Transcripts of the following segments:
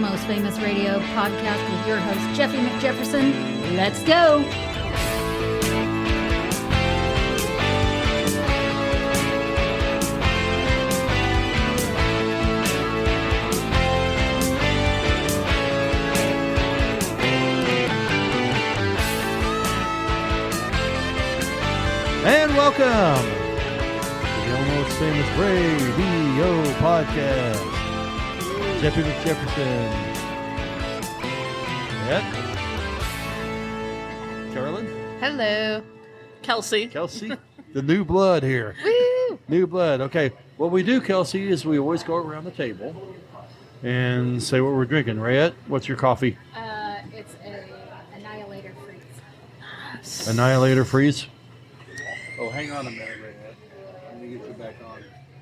Almost Famous Radio podcast with your host, Jeffy McJefferson. Let's go. And welcome to the Almost Famous Radio podcast. Jeffy McJefferson. Rayette. Carolyn. Hello. Kelsey. The new blood here. Woo! New blood. Okay. What we do, Kelsey, is we always go around the table and say what we're drinking. Rayette, what's your coffee? It's a Annihilator Freeze. Annihilator Freeze. Oh, hang on a minute, Rayette. Let me get you back on.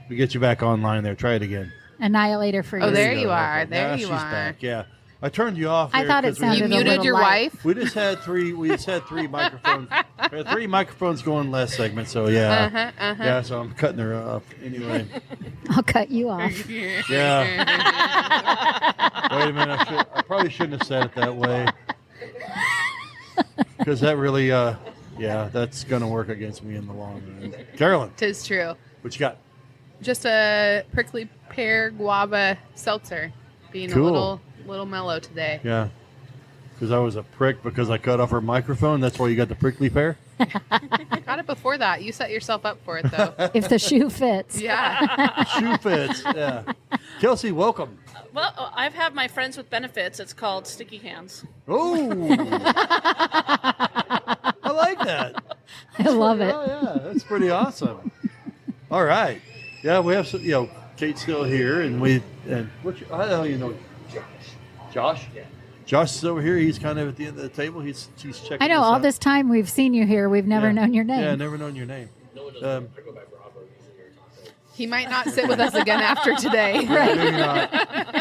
We get you back online there. Try it again. Annihilator Freeze. Oh, there you are. Okay. There Now you she's are. back. Yeah, I turned you off. I there thought it 'cause we- sounded You a muted little your light. wife? We just had three. We just had three microphones. We had three microphones going last segment. So yeah, yeah. So I'm cutting her off anyway. I'll cut you off. Yeah. Wait a minute. I probably shouldn't have said it that way because that really, yeah, that's gonna work against me in the long run. Carolyn, Tis true. what you got? Just a prickly pear guava seltzer. Being Cool. a little mellow today. Yeah. Because I was a prick because I cut off her microphone. That's why you got the prickly pear. Got it before that. You set yourself up for it, though. If the shoe fits. Yeah. Shoe fits. Yeah. Kelsey, welcome. Well, I've had my friends with benefits. It's called Sticky Hands. Oh. I like that. I love it. Oh, yeah. That's pretty awesome. All right. Yeah, we have some, Kate's still here, and how the hell you know Josh? Yeah. Josh is over here. He's kind of at the end of the table. He's checking. I know us all out. this time we've seen you here, we've never known your name. Yeah, never known your name. He might not sit with us again after today. Right. Maybe not.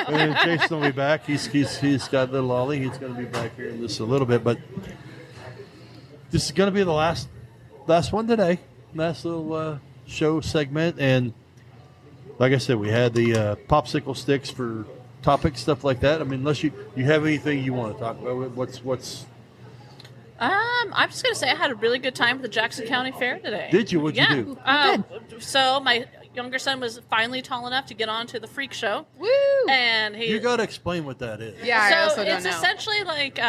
And then Jason will be back. He's got a little Ollie. He's going to be back here in just a little bit, but this is going to be the last one today. Last little show segment, and like I said, we had the popsicle sticks for topics, stuff like that. I mean, unless you have anything you want to talk about, what's I'm just going to say I had a really good time at the Jackson County Fair today. Did you? What'd you do? So my younger son was finally tall enough to get onto the freak show. Woo! And You got to explain what that is. Yeah, I also don't it's know. essentially like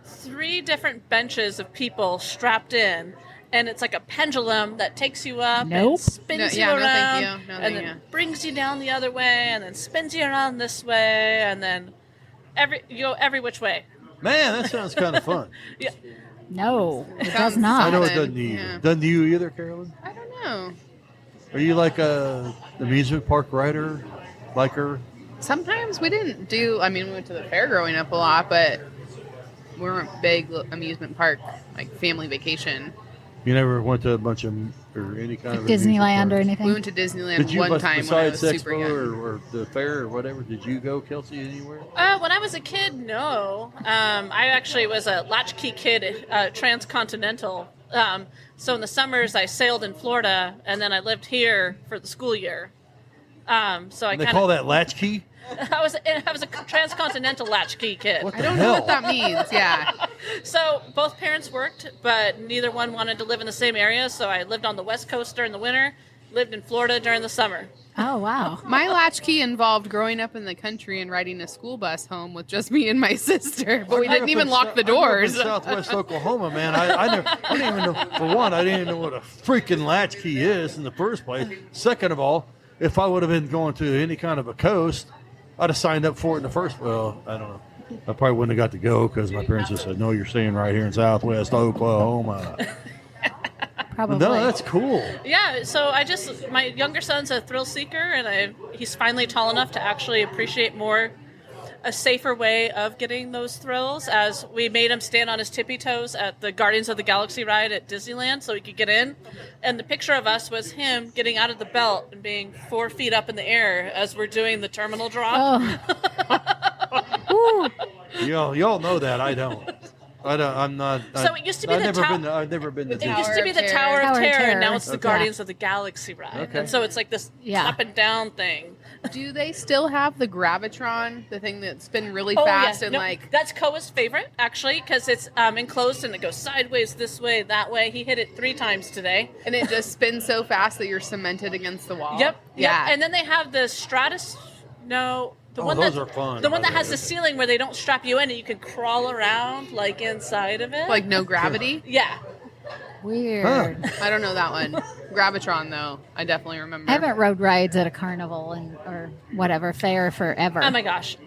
3 different benches of people strapped in. And it's like a pendulum that takes you up Nope. and spins you No, around. thank you. No, and thank then you. brings you down the other way and then spins you around this way and then you go every which way. Man, that sounds kind of fun. Yeah. No, it does Sounds not. I know it Fun, doesn't either. yeah. Doesn't you either, Carolyn? I don't know. Are you like a amusement park rider, liker? Sometimes we didn't do, we went to the fair growing up a lot, but we weren't big amusement park, like family vacation. You never went to a bunch of or any kind of Disneyland or amusement anything. We went to Disneyland park? Did you, one time when I was besides super Expo young. or the fair or whatever? Did you go, Kelsey, anywhere? When I was a kid, no. I actually was a latchkey kid, transcontinental. So in the summers, I sailed in Florida, and then I lived here for the school year. So I They kind call of that latchkey? I was a transcontinental latchkey kid. What I the don't hell? know what that means. Yeah. So both parents worked, but neither one wanted to live in the same area. So I lived on the West Coast during the winter, lived in Florida during the summer. Oh, wow. My latchkey involved growing up in the country and riding a school bus home with just me and my sister, but we didn't even lock the doors. I grew up in Southwest Oklahoma, man. I didn't even know. For one, I didn't even know what a freaking latchkey is in the first place. Second of all, if I would have been going to any kind of a coast, I'd have signed up for it in the first. Well, I don't know. I probably wouldn't have got to go because my parents just said, "No, you're staying right here in Southwest Oklahoma." Probably. No, that's cool. Yeah, so my younger son's a thrill seeker, and he's finally tall enough to actually appreciate more a safer way of getting those thrills, as we made him stand on his tippy toes at the Guardians of the Galaxy ride at Disneyland so he could get in. And the picture of us was him getting out of the belt and being 4 feet up in the air as we're doing the terminal drop. Oh. Ooh. Y'all know that. I don't. I'm not. So it used to be I've the never tower. been. I've never been to. It Tower used to be of the Terror. Tower of Tower of Terror, and Terror. now it's the Okay. Guardians of the Galaxy ride. Okay. And so it's like this Yeah. up and down thing. Do they still have the Gravitron, the thing that spin really Oh, fast yeah. and No, like? that's Koa's favorite, actually, because it's enclosed and it goes sideways this way, that way. He hit it 3 times today. And it just spins so fast that you're cemented against the wall. Yep. Yeah. Yep. And then they have the Stratus. No. The Oh, one those that, are fun. The one that Okay, has the okay. ceiling where they don't strap you in and you can crawl around like inside of it. Like no gravity. Yeah. Weird. Huh. I don't know that one. Gravitron though, I definitely remember. I haven't rode rides at a carnival or whatever fair forever. Oh my gosh.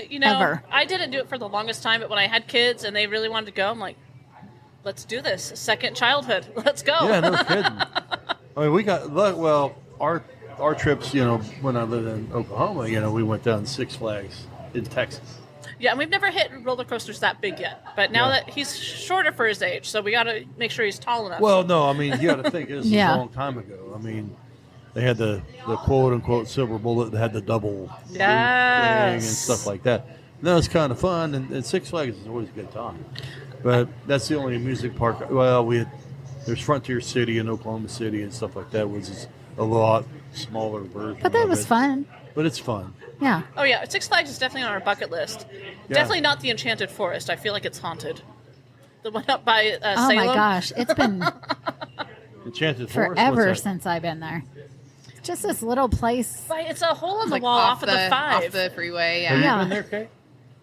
You know, Ever. I didn't do it for the longest time, but when I had kids and they really wanted to go, I'm like, let's do this. Second childhood. Let's go. Yeah, no kidding. I mean, we got well. Our trips, you know, when I lived in Oklahoma, you know, we went down Six Flags in Texas. Yeah, and we've never hit roller coasters that big yet. But now Yeah. that he's shorter for his age, so we got to make sure he's tall enough. Well, no, I mean, you got to think this is Yeah. a long time ago. I mean, they had the quote unquote silver bullet that had the double thing and Yes. stuff like that. And that was kind of fun, and Six Flags is always a good time. But that's the only amusement park. Well, there's Frontier City and Oklahoma City and stuff like that, which is a lot smaller version. But that of was it. fun. But it's fun. Yeah. Oh yeah, Six Flags is definitely on our bucket list. Yeah. Definitely not the Enchanted Forest. I feel like it's haunted. The one up by Oh Salem. my gosh. It's been Enchanted Forest. forever what's that? since I've been there. It's just this little place. But it's a hole in the Like wall off of the 5. off the freeway. Have Yeah. you Yeah. been there, Kate?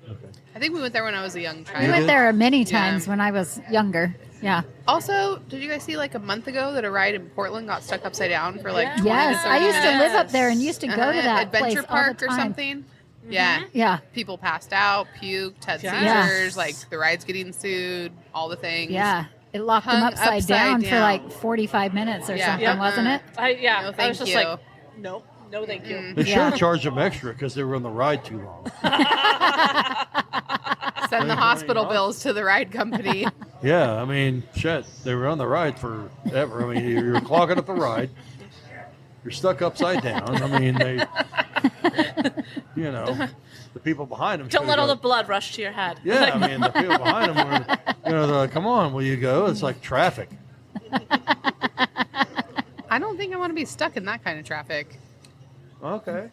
Okay. I think we went there when I was a young We child. went there many Yeah. times when I was younger. Yeah. Also, did you guys see like a month ago that a ride in Portland got stuck upside down for like Yeah. 20 Yes. to I 30 used to minutes? live up there and used to go to that Adventure place Park all the or time. something. Yeah. Yeah. People passed out, puked, had Yeah. seizures, like the ride's getting sued, all the things. Yeah. It locked them Hung upside down for down. like 45 minutes or Yeah. something, Yep. wasn't it? No, I thank was just you. like, nope, no, thank you. They should Yeah. have charged them extra because they were on the ride too long. Send the hospital bills to the ride company. Yeah, I mean, shit, they were on the ride forever. I mean, you're clogging up the ride. You're stuck upside down. I mean, the people behind them. Don't let all the blood rush to your head. Yeah, I mean, the people behind them were, they're like, come on, will you go? It's like traffic. I don't think I want to be stuck in that kind of traffic. Okay.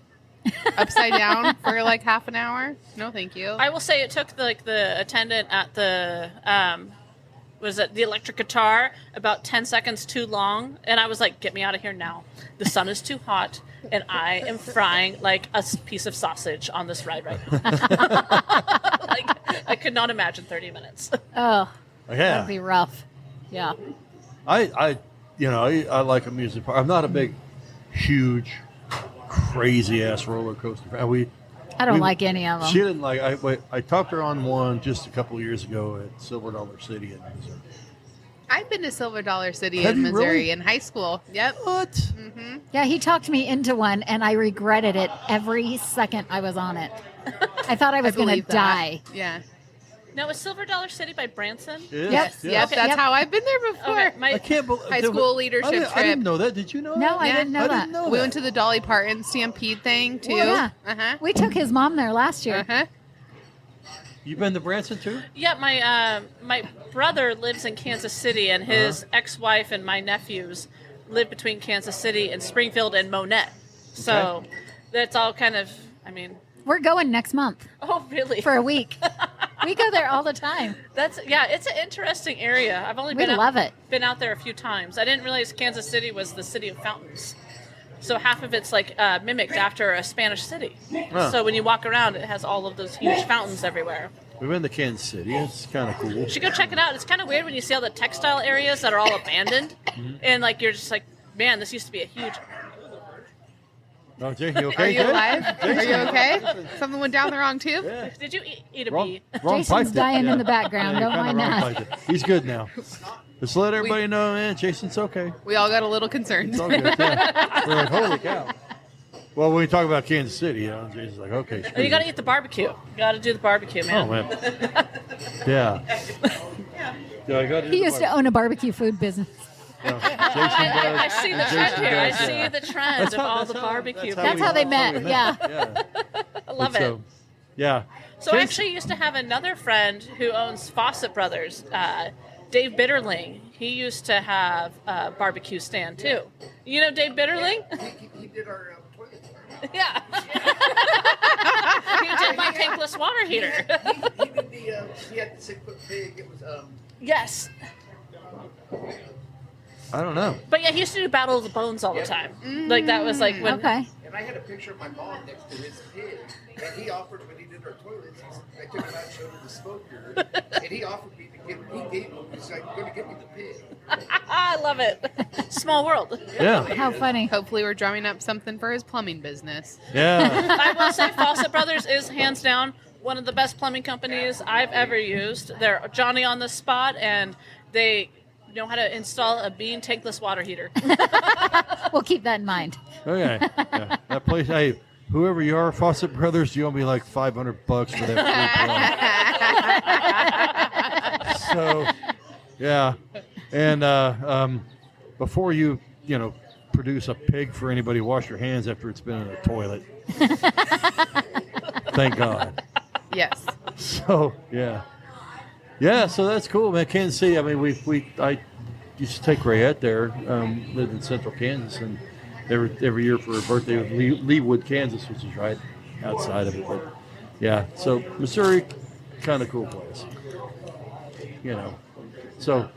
Upside down for like half an hour? No, thank you. I will say it took the attendant at the the electric guitar about 10 seconds too long, and I was like, get me out of here now. The sun is too hot, and I am frying like a piece of sausage on this ride right now. Like, I could not imagine 30 minutes. Oh, that'd Yeah. be rough. Yeah. I like amusement park. I'm not a big, huge, crazy ass roller coaster fan. I don't like any of them. She didn't like. I talked her on one just a couple of years ago at Silver Dollar City in Missouri. I've been to Silver Dollar City Have in you Missouri really? in high school. Yep. What? Yeah, he talked me into one, and I regretted it every second I was on it. I thought I was going to believe that. die. Yeah. Now, is Silver Dollar City by Branson? Yes. Yes. Yep. Okay, That's yep. how I've been there before. Okay, I can't believe High school leadership I didn't trip. know that. Did you know No, that? I Yeah. didn't know I that. didn't know We that. went to the Dolly Parton Stampede thing too. Well, yeah. Uh-huh. We took his mom there last year. Uh-huh. You been to Branson too? Yeah, my brother lives in Kansas City, and his ex-wife and my nephews live between Kansas City and Springfield and Monette. So that's all kind of, I mean, We're going next month oh really? for a week. We go there all the time. That's it's an interesting area. I've only We been love it. been out there a few times. I didn't realize Kansas City was the city of fountains. So half of it's like mimicked after a Spanish city. Huh. So when you walk around, it has all of those huge fountains everywhere. We've been to Kansas City. It's kind of cool. You should go check it out. It's kind of weird when you see all the textile areas that are all abandoned, and like you're just like, man, this used to be a huge. Oh, Jay, you okay? Are you Jay? alive? Are you Jason? okay? Something went down the wrong tube? Yeah. Did you eat a Wrong, bee? wrong Jason's piped it. dying Yeah. in the background. Yeah, Don't kinda mind wrong that. piped it. He's good now. Just let everybody know, man. Jason's okay. We all got a little concerned. It's all good. Yeah. We're like, holy cow. Well, when we talk about Kansas City, Jason's like, okay. Oh, you got to eat the barbecue. You got to do the barbecue, man. Oh man. Yeah. Yeah, I got He used to own a barbecue food business. I see the trend here. I see the trend That's of how- all that's the how- barbecue. That's how they met, yeah. I love it. So, yeah. So I actually used to have another friend who owns Fawcett Brothers, Dave Bitterling. He used to have a barbecue stand too. You know Dave Bitterling? He did our toilet. Yeah. He did my tankless water heater. He did he had the 6-foot pig. It was, Yes. I don't know. But yeah, he used to do Battle of the Bones all the time. Like that was like when. Okay. and I had a picture of my mom next to his pig, and he offered, when he did our toilets, I took him out and showed him the smoker, and he offered me to give, he gave me, he's like, going to give me the pig. I love it. Small world. Yeah. How funny. Hopefully, we're drumming up something for his plumbing business. Yeah. I will say Fawcett Brothers is hands down one of the best plumbing companies I've ever used. They're Johnny on the spot, and they know how to install a Bean tankless water heater. We'll keep that in mind. Okay. Yeah. That place, hey, whoever you are, Fawcett Brothers, you owe me like $500 for that free plug. So, yeah. And before you produce a pig for anybody, wash your hands after it's been in the toilet. Thank God. Yes. So, yeah. Yeah, so that's cool, man. Kansas City, I mean, I used to take Rayette there, lived in central Kansas, and every year for her birthday with Leawood, Kansas, which is right outside of it. But, yeah, so Missouri, kind of cool place. So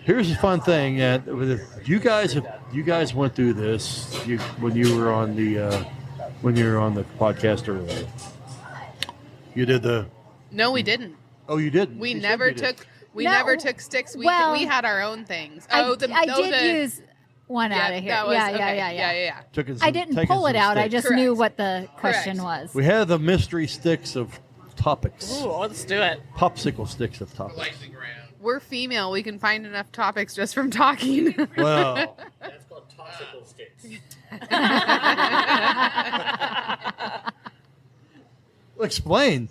here's a fun thing. You guys went through this when you were on the podcast earlier. You did the. No, we didn't. Oh, you didn't. We You said never you did. took. We No. never took sticks. We Well, we had our own things. I Oh, did use one out of here. That was, Yeah, okay. yeah. Taking I some- didn't taking pull it some out. I sticks. just Correct. knew what the question Correct. was. We had the mystery sticks of topics. Ooh, let's do it. Popsicle sticks of topics. Lightning round. We're female. We can find enough topics just from talking. Well, That's called toxical sticks. explain.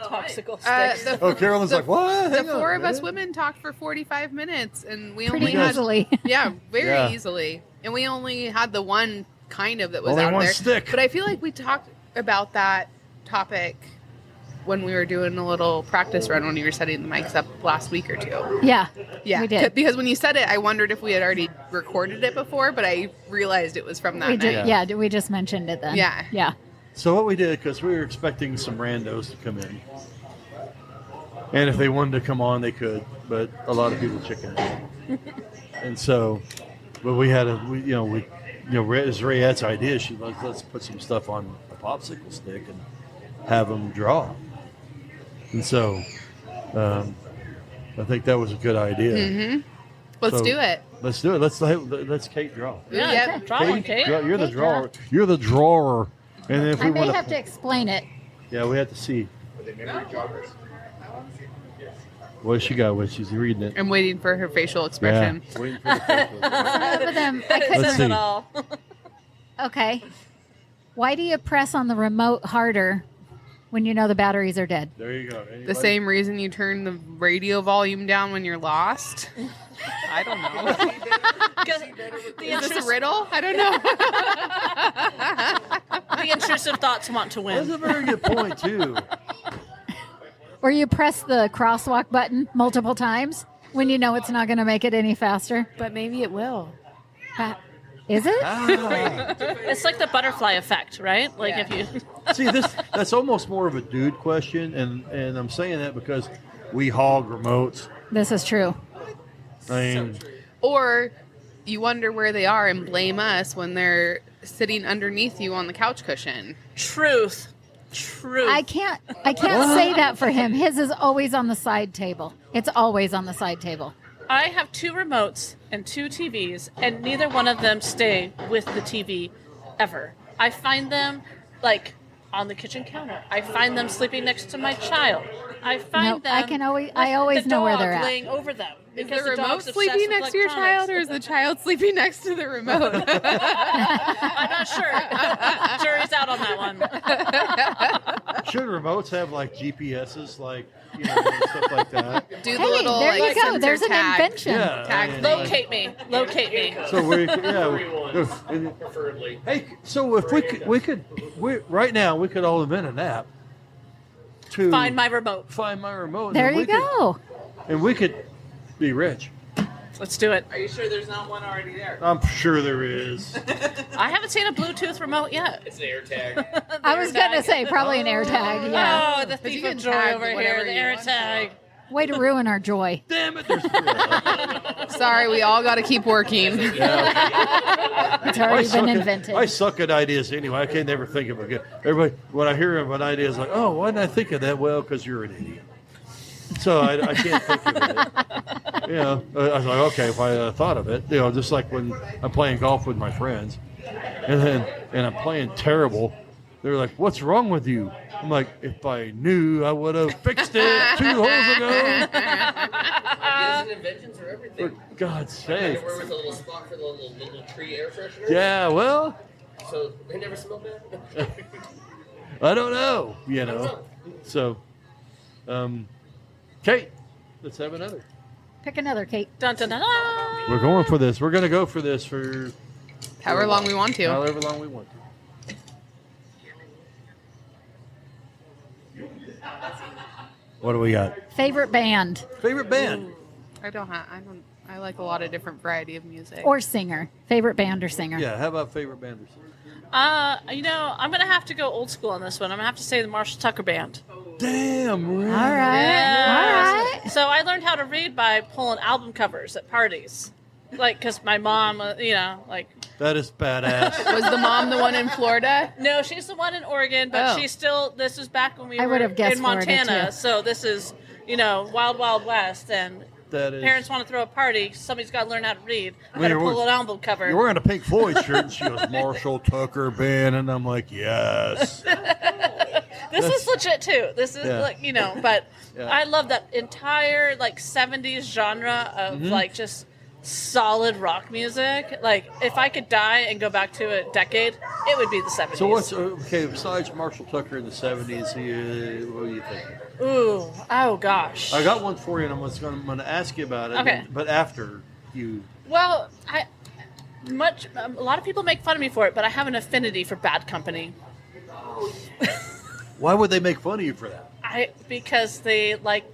Toxical sticks. Oh, Carolyn's like, what? The Hang on four a of us minute. women talked for 45 minutes, and we Pretty only had easily. yeah, very Yeah. easily, and we only had the one kind of that was Only out one there. stick. But I feel like we talked about that topic when we were doing a little practice run when you were setting the mics up last week or two. Yeah. Yeah, We did. Because when you said it, I wondered if we had already recorded it before, but I realized it was from that We night. did. Yeah. We just mentioned it then. Yeah. Yeah. So what we did, because we were expecting some randos to come in, and if they wanted to come on, they could, but a lot of people chickened out. And so, but we had as Rayette's idea, she was, let's put some stuff on a popsicle stick and have them draw. And so, I think that was a good idea. Mm-hmm. Let's So- do it. Let's do it. Let's Kate draw. Yeah, Yep. draw one, Kate. You're the Kate, drawer. You're the drawer. And then if I we may want have to explain it. yeah, we have to see. Were they memory joggers? What she got? What she's reading it. I'm waiting for her facial expression. Yeah. Waiting for the facial expression. Some of them, I It couldn't. says see. it all. Okay. Why do you press on the remote harder when you know the batteries are dead? There you go. Anybody? The same reason you turn the radio volume down when you're lost. I don't know. The Is this a intrusive, riddle? I don't know. the intrusive thoughts want to That's win. a very good point too. Or you press the crosswalk button multiple times when you know it's not going to make it any faster? But maybe it will. Is it? Ah. It's like the butterfly effect, right? Like Yeah. if you. See, that's almost more of a dude question, and I'm saying that because we hog remotes. This is true. I mean, Or you wonder where they are and blame us when they're sitting underneath you on the couch cushion. Truth. I can't say that for him. His is always on the side table. It's always on the side table. I have 2 remotes and 2 TVs, and neither one of them stay with the TV ever. I find them like on the kitchen counter. I find them sleeping next to my child. I find No, them. I always the know where dog they're at. laying over them. Is because the remote dog's obsessed sleeping with next to your electronics. child, or is the child sleeping next to the remote? I'm not sure. Jury's out on that one. should remotes have like GPSs, like and stuff like that? Do the Hey, little there you like go. sensor There's an tag. invention. Yeah. Tag I mean, thing. Locate me. Locate me. So we Preferably. hey, so if we right now we could all invent an app to Find my remote. Find my remote. and There then you we could- go. and we could be rich. Let's do it. Are you sure there's not one already there? I'm sure there is. I haven't seen a Bluetooth remote yet. It's an air tag. I was going to say probably an air tag. Yeah. Oh, the But you thief of can joy tag over whatever here, the you air want. tag. Way to ruin our joy. Damn it! There's Sorry, we all got to keep working. It's already been invented. I suck at ideas anyway. I can't never think of a good. Everybody, when I hear of an idea, it's like, oh, why didn't I think of that? Well, because you're an idiot. So I can't think of it. I was like, okay, if I thought of it, just like when I'm playing golf with my friends, and I'm playing terrible, they're like, "What's wrong with you?" I'm like, "If I knew, I would have fixed it 2 holes ago." Ideas and inventions are everything. For God's sake! Where was the little spot for the little tree air freshener? Yeah, well, So they never smelled that. I don't know. So, Kate, let's have another. Pick another, Kate. Dun, dun, dun, dun. We're going for this. We're going to go for this for However long we want to. however long we want to. What do we got? Favorite band Favorite band? I like a lot of different variety of music. or singer? Favorite band or singer? Yeah, how about favorite band or singer? I'm gonna have to go old school on this one. I'm gonna have to say the Marshall Tucker Band. Damn. All right. Yes. All right. So I learned how to read by pulling album covers at parties, because my mom, That is badass. Was the mom the one in Florida? No, she's the one in Oregon, but Oh. she's still. This is back when we I were would have guessed in Montana, Florida, too. so this is wild, wild west, and That is. parents want to throw a party. Somebody's got to learn how to read. I Well, better you're- pull an album cover. You're wearing a Pink Floyd shirt, and she goes, Marshall Tucker Band, and I'm like, yes. This is legit too. This is Yeah. but Yeah. I love that entire 70s genre of Mm-hmm. just solid rock music. Like if I could die and go back to a decade, it would be the 70s. So what's okay besides Marshall Tucker in the '70s? What do you think? Ooh, oh gosh. I got one for you, and I'm going to ask you about it. Okay. But after you, Well, a lot of people make fun of me for it, but I have an affinity for Bad Company. why would they make fun of you for that? Because they like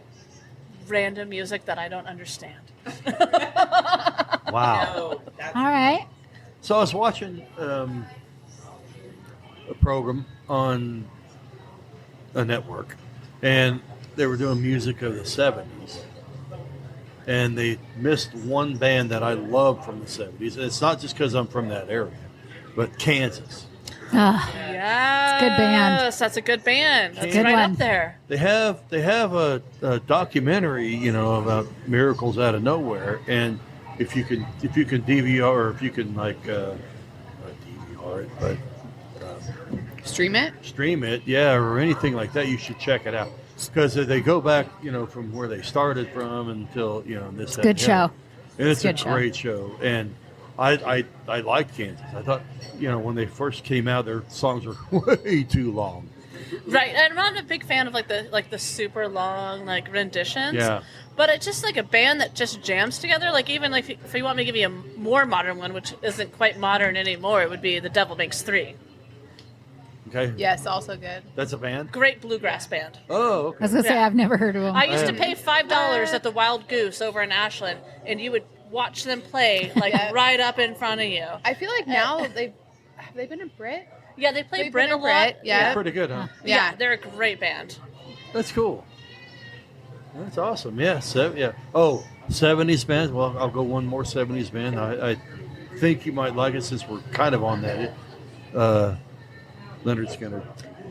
random music that I don't understand. Wow. No, that's All right. So I was watching a program on a network, and they were doing music of the '70s, and they missed one band that I love from the '70s. And it's not just because I'm from that area, but Kansas. Yes, good band. That's a good band. That's Good right one. up there. They have a documentary, about miracles out of nowhere, and if you can DVR or if you can not DVR it, but Stream it? stream it, yeah, or anything like that, you should check it out because they go back, from where they started from until this. That, Good and the other. show. And it's a Good show. great show, and I liked Kansas. I thought when they first came out, their songs were way too long. Right, and I'm not a big fan of the super long renditions. Yeah. But it's just a band that just jams together. Even if you want me to give you a more modern one, which isn't quite modern anymore, it would be The Devil Makes Three. Okay. Yes, also good. That's a band. Great bluegrass band. Oh, I okay. was going to say, Yeah. I've never heard of them. I used to pay $5 at the Wild Goose over in Ashland, and you would watch them play right up in front of you. I feel like now have they been a Brit? Yeah, they play They've Brit been a a lot. Brit, yeah. Pretty good, huh? Yeah, they're a great band. That's cool. That's awesome. Yeah. Yeah. Oh, 70s band. Well, I'll go one more 70s band. I think you might like it since we're kind of on that. Leonard Skinner.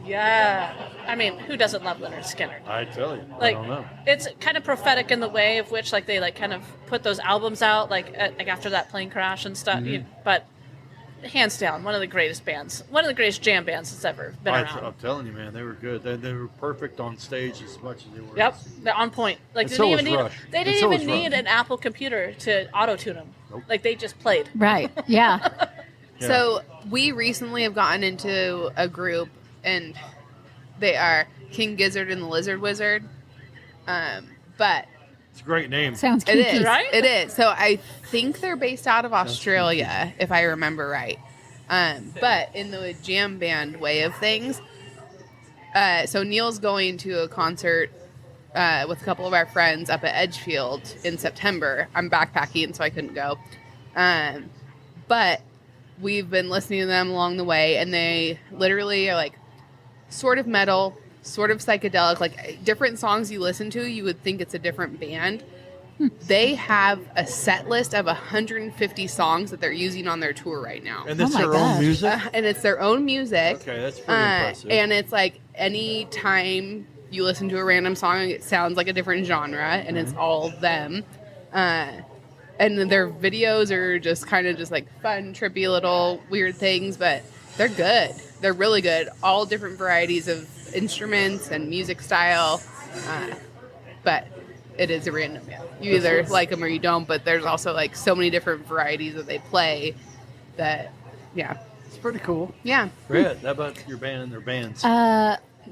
Yeah. I mean, who doesn't love Leonard Skinner? I tell you. I don't know. It's kind of prophetic in the way of which they kind of put those albums out after that plane crash and stuff. Mm-hmm. But hands down, one of the greatest bands, one of the greatest jam bands that's ever been around. I'm telling you, man, they were good. They were perfect on stage as much as they were. Yep, they're on point. And so was Rush. They And didn't so even was need Rush. an Apple computer to auto tune them. Nope. They just played. Right. Yeah. Yeah. So we recently have gotten into a group, and they are King Gizzard and the Lizard Wizard. But It's a great name. Sounds it kinky. is, Right? It is. So I think they're based out of Australia, if I remember right. But in the jam band way of things, So Neil's going to a concert with a couple of our friends up at Edgefield in September. I'm backpacking, so I couldn't go. But we've been listening to them along the way, and they literally are like sort of metal, sort of psychedelic, like different songs you listen to, you would think it's a different band. They have a set list of 150 songs that they're using on their tour right now. And it's Oh my their gosh. own music? And it's their own music. Okay, that's pretty impressive. And it's like any time you listen to a random song, it sounds like a different genre, and it's all them. And their videos are just kind of just like fun, trippy little weird things, but they're good. They're really good. All different varieties of instruments and music style. But it is a random. Yeah. You either like them or you don't, but there's also like so many different varieties that they play that, yeah. It's pretty cool. Yeah. Rayette, how about your band and their bands?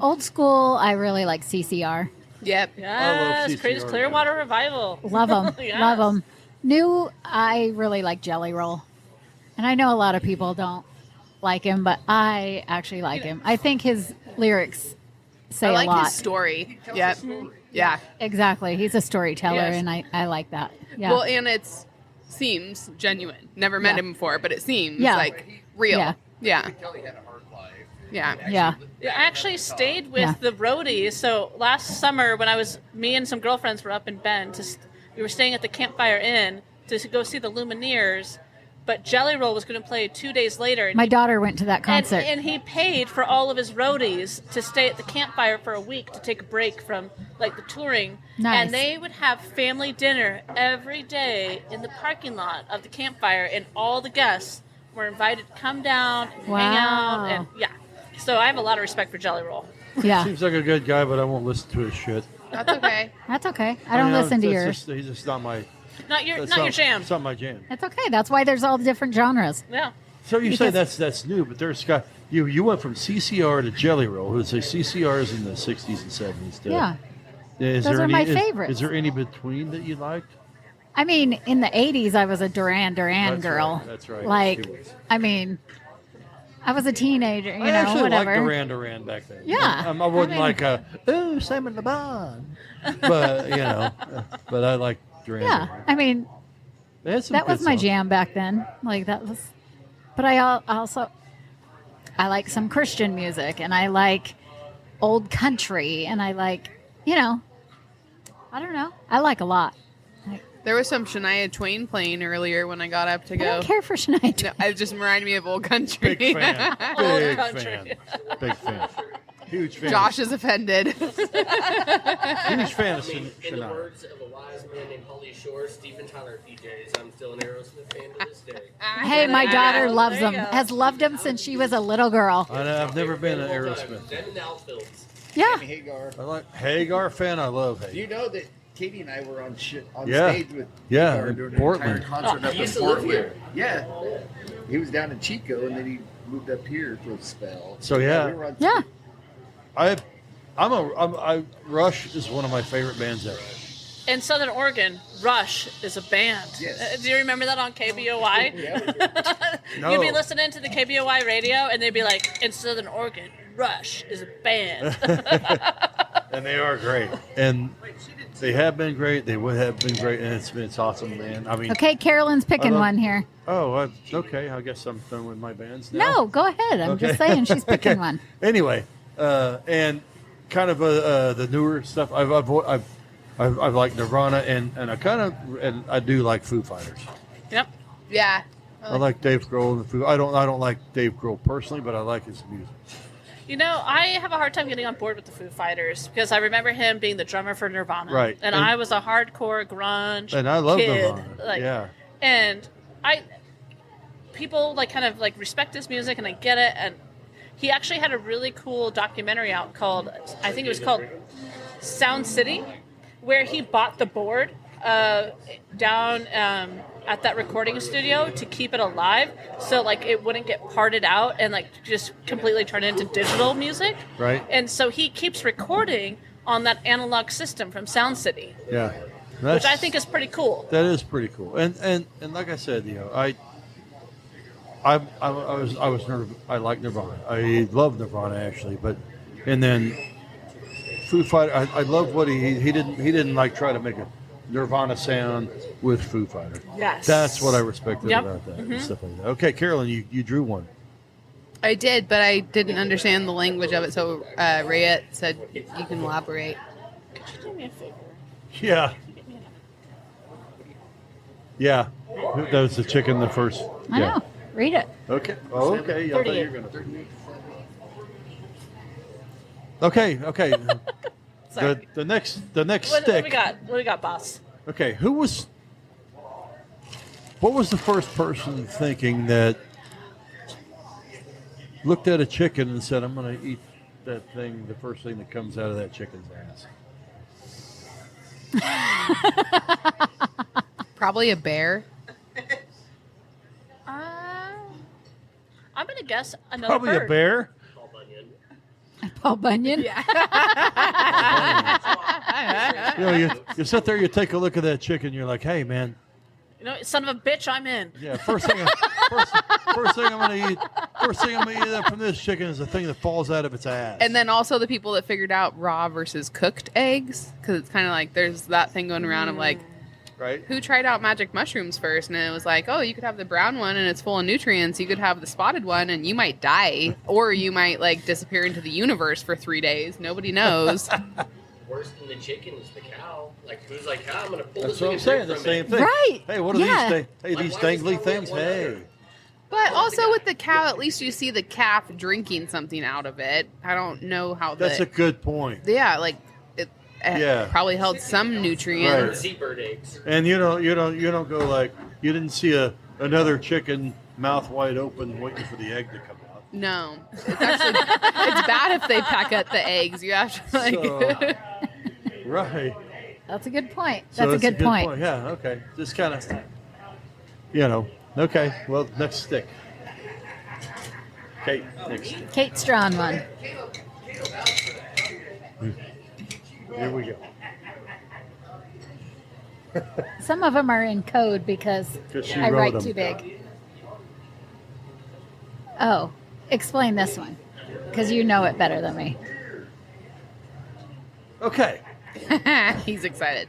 Old school, I really like CCR. Yep. Yes, CCR, Creedence Clearwater Revival. Love them. Yes. Love them. New, I really like Jelly Roll. And I know a lot of people don't like him, but I actually like him. I think his lyrics say I a like lot. his story. Yep. Yeah. Exactly. He's a storyteller, Yes. and I like that. Yeah. Well, and seems genuine. Never met Yeah. him before, but it seems Yeah. like real. Yeah. Yeah. Kelly had a hard life. Yeah. yeah. I actually stayed with Yeah. the roadies. So last summer, when me and some girlfriends were up in Bend, we were staying at the Campfire Inn to go see the Lumineers. But Jelly Roll was going to play 2 days later. And My daughter went to that concert. And he paid for all of his roadies to stay at the Campfire for a week to take a break from like the touring. Nice. And they would have family dinner every day in the parking lot of the Campfire, and all the guests were invited to come down and hang out. Wow. And yeah, so I have a lot of respect for Jelly Roll. Yeah. Seems like a good guy, but I won't listen to his shit. That's okay. That's okay. I don't listen to yours. He's just not my. Not your That's jam. It's not my jam. That's okay. That's why there's all the different genres. Yeah. So you say Because- that's new, but there's got you went from CCR to Jelly Roll. Who's say CCRs in the 60s and 70s. Yeah. Is Those there are my any, favorites. Is there any between that you liked? I mean, in the 80s, I was a Duran That's girl. right, that's right. Like, She was. I mean, I was a teenager, I actually whatever. liked Duran back then. Yeah, I wasn't I mean- like ooh, Simon Le Bon. But, but I like Duran. Yeah. I mean, They had some that was good my songs. jam back then. Like, that was. But I also. I like some Christian music, and I like old country, and I like, I don't know. I like a lot. There was some Shania Twain playing earlier when I got up to I go. don't care for Shania Twain. No, it just reminded me of old country. Big fan. Big country. fan. Big fan. Huge fan. Josh is offended. Huge fan of I mean, in the Shania. words of a wise man named Holly Shore, Steven Tyler PJs, I'm still an Aerosmith fan to this day. Hey, my daughter There loves you them. go. Has loved them since she was a little girl. I've never been an Them Aerosmith. and the Outfields. Yeah. Hagar. I like Hagar fan. I love Do Hagar. you know that Katie and I were on Yeah. stage with Yeah, Hagar in during an Portland. entire concert Oh, up he in used to live Portland? here. Yeah. He was down in Chico, and then he moved up here for a spell. So, yeah. we were on Yeah. Rush is one of my favorite bands ever. In Southern Oregon, Rush is a band. Yes. Do you remember that on KBOI? No. You'd be listening to the KBOI radio, and they'd be like, in Southern Oregon, Rush is a band. And they are great. And they have been great. They would have been great. And it's awesome, man. I mean, Okay, Carolyn's picking I love- one here. okay. I guess I'm done with my bands now. No, go ahead. I'm just Okay. saying she's picking Okay. one. Anyway, and kind of the newer stuff. I've liked Nirvana, and I do like Foo Fighters. Yep. Yeah. I like Dave Grohl and the Foo. I don't like Dave Grohl personally, but I like his music. You know, I have a hard time getting on board with the Foo Fighters because I remember him being the drummer for Nirvana. Right. And I was a hardcore grunge And I love kid. Nirvana. Yeah. And people kind of respect his music, and I get it. And he actually had a really cool documentary out called, I think it was called Sound City, where he bought the board down at that recording studio to keep it alive, so it wouldn't get parted out and just completely turn into digital music. Right. And so he keeps recording on that analog system from Sound City, Yeah. which I think is pretty cool. That is pretty cool. And like I said, I like Nirvana. I love Nirvana actually, but And then Foo Fighter, I love what he didn't like try to make a Nirvana sound with Foo Fighter. Yes. That's what I respected Yep. about that and stuff like that. Okay, Carolyn, you drew one. I did, but I didn't understand the language of it, so Rayette said you can elaborate. Could you do me a favor? Yeah. Yeah. That was the chicken the first. I Yeah. know. Read it. Okay. Oh, okay. I thought you were gonna. Okay. Sorry. The next What stick. we got? What do we got, boss? Okay, what was the first person thinking that looked at a chicken and said, I'm going to eat that thing, the first thing that comes out of that chicken's ass? Probably a bear. I'm gonna guess another Probably bird. a bear. Paul Bunyan. Paul Bunyan. You know, you sit there, you take a look at that chicken, you're like, hey, man, You know, son of a bitch, I'm in. yeah, first thing I'm going to eat from this chicken is the thing that falls out of its ass. And then also the people that figured out raw versus cooked eggs, because it's kind of like there's that thing going around of like, right? who tried out magic mushrooms first? And it was like, oh, you could have the brown one and it's full of nutrients. You could have the spotted one and you might die, or you might like disappear into the universe for 3 days. Nobody knows. Worse than the chicken is the cow. Like, who's like, I'm going to pull That's this what I'm thing saying. and The drink same from it. thing. Right. Hey, what are Yeah. these? Hey, Like, these why does dangly it things. one Hey. other? But also with the cow, at least you see the calf drinking something out of it. I don't know how That's a good point. yeah, like it Yeah. probably held some nutrients. Seabird eggs. And you don't go like you didn't see another chicken mouth wide open waiting for the egg to come out. No, it's actually it's bad if they peck at the eggs. You have to like. So, right. That's a good point. So That's a it's good point. Yeah. Okay. Just kind of, Okay. Well, next stick. Kate, next stick. Kate's drawn one. Here we go. Some of them are in code because 'Cause she I wrote write them. too big. Oh, explain this one because you know it better than me. Okay. He's excited.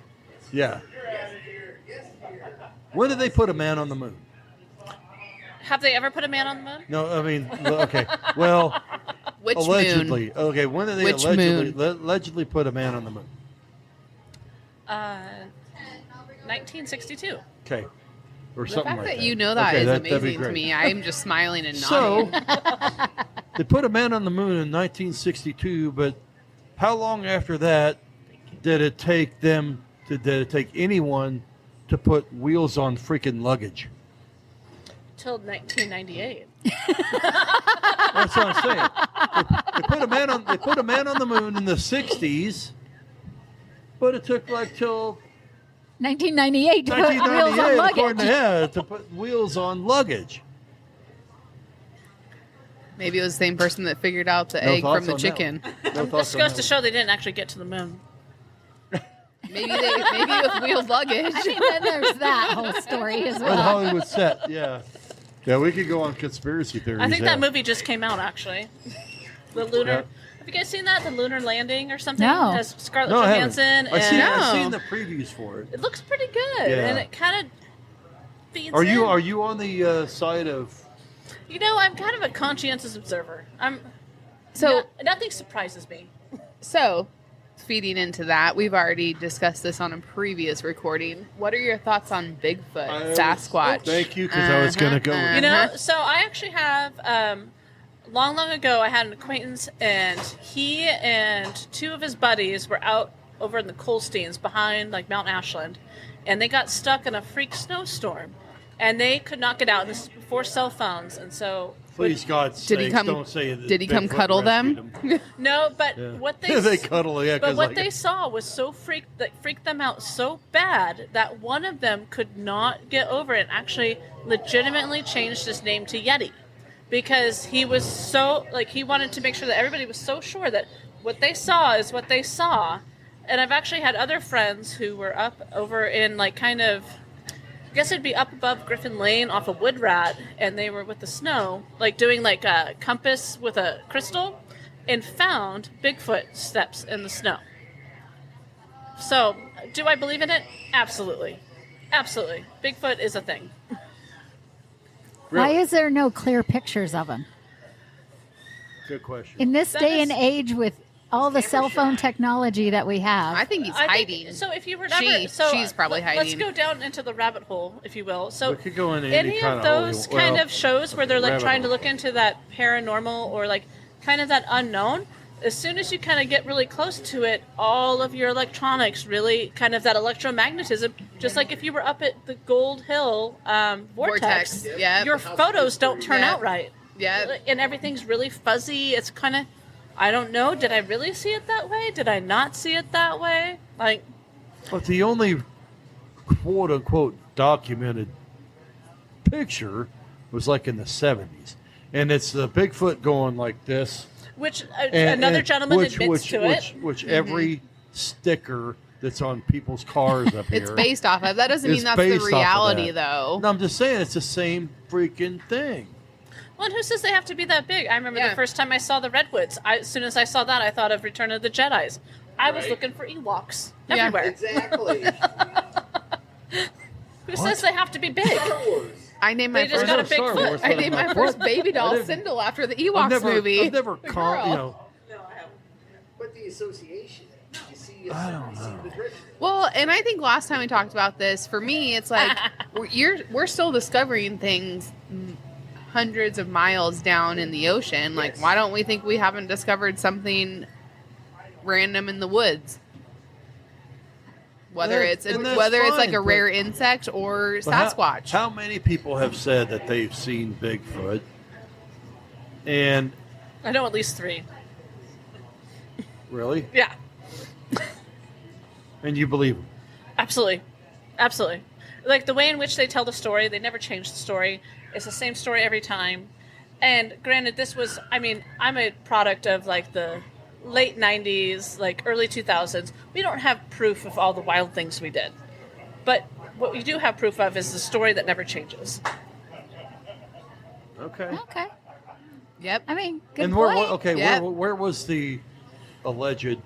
Yeah. When did they put a man on the moon? Have they ever put a man on the moon? No, I mean, okay. Well, Which allegedly. moon? Okay, when did they Which allegedly put a man on the moon? 1962. Okay. Or The something fact like that that. you know that Okay, is that'd be amazing to great. me. I'm just smiling and So, nodding. they put a man on the moon in 1962, but how long after that did it take anyone to put wheels on freaking luggage? Till 1998. That's what I'm saying. They put a man on the moon in the 60s, but it took like till 1998 to put wheels on 1998, according luggage. to put wheels on luggage. Maybe it was the same person that figured out the No egg thoughts from the on that chicken. one. No This thoughts on goes that to show they didn't actually get to the moon. Maybe with wheeled luggage. I mean, then there's that whole story as one. well. Hollywood set, yeah. Yeah, we could go on conspiracy theories. I think yeah. that movie just came out actually. The lunar. Yeah. Have you guys seen that? The lunar landing or something? No. It has Scarlett No, I haven't. Johansson I've and No. seen the previews for it. it looks pretty good, Yeah. and it kind of feeds Are you in. on the side of? You know, I'm kind of a conscientious observer. So Nothing surprises me. So, feeding into that, we've already discussed this on a previous recording. What are your thoughts on Bigfoot, Sasquatch? Thank you, because I was going to go. Uh-huh. You know, so I actually have long ago I had an acquaintance, and he and two of his buddies were out over in the Colsteins behind like Mount Ashland, and they got stuck in a freak snowstorm, and they could not get out. And this is before cell phones, and so Please, God's Did he sakes, come- don't say that did he come Bigfoot cuddle rescued them? him. no, but Yeah. what they they cuddle, yeah. But 'cause, what like, they saw was so freaked them out so bad that one of them could not get over it and actually legitimately changed his name to Yeti because he was so he wanted to make sure that everybody was so sure that what they saw is what they saw. And I've actually had other friends who were up over in I guess it'd be up above Griffin Lane off of Woodrat, and they were with the snow, doing a compass with a crystal. and found Bigfoot steps in the snow. So, do I believe in it? Absolutely. Absolutely. Bigfoot is a thing. Why Really? is there no clear pictures of him? Good question. In this That day is- and age with all the cell phone technology that we have. I think he's I hiding. think, so if you were never, She's probably Let's hiding. go down into the rabbit hole, if you will. So We could go into any kind of those holy- kind well, of shows where they're like rabbit trying to hole. look into that paranormal or like kind of that unknown, as soon as you kind of get really close to it, all of your electronics really kind of that electromagnetism, just like if you were up at the Gold Hill vortex, Yep. your photos don't turn Yep. out right. Yep. And everything's really fuzzy. It's kind of, I don't know, did I really see it that way? Did I not see it that way? Like, But the only quote unquote documented picture was like in the 70s. And it's the Bigfoot going like this. which And- another and gentleman which- admits which- to which, it. Which every sticker that's on people's cars up here. It's based off of. That doesn't mean is that's the based off of reality, that. though. No, I'm just saying it's the same freaking thing. Well, and who says they have to be that big? I remember Yeah. the first time I saw the Redwoods. As soon as I saw that, I thought of Return of the Jedi's. I was Right. looking for Ewoks Yeah. everywhere. Exactly. Who says they have to be big? Star Wars. I named They my just first. got a Star Bigfoot. Wars, I but named my foot- first baby doll I didn't- Sindel after the I've Ewoks never, movie. I've never The con- girl. you know, But the association. You see, I don't you see know. the drift. Well, and I think last time we talked about this, for me, it's like we're still discovering things hundreds of miles down in the ocean. Like, Yes. why don't we think we haven't discovered something random in the woods? Whether Yeah, it's and that's like fine, a but- rare insect or but how- Sasquatch. How many people have said that they've seen Bigfoot? And I know at least 3. really? Yeah, And you believe them? absolutely. Absolutely. Like the way in which they tell the story, they never change the story. It's the same story every time. And granted, this was, I mean, I'm a product of like the late 90s, like early 2000s. We don't have proof of all the wild things we did. But what we do have proof of is the story that never changes. Okay. Okay. Yep. I mean, good And point. Yep. where was the alleged?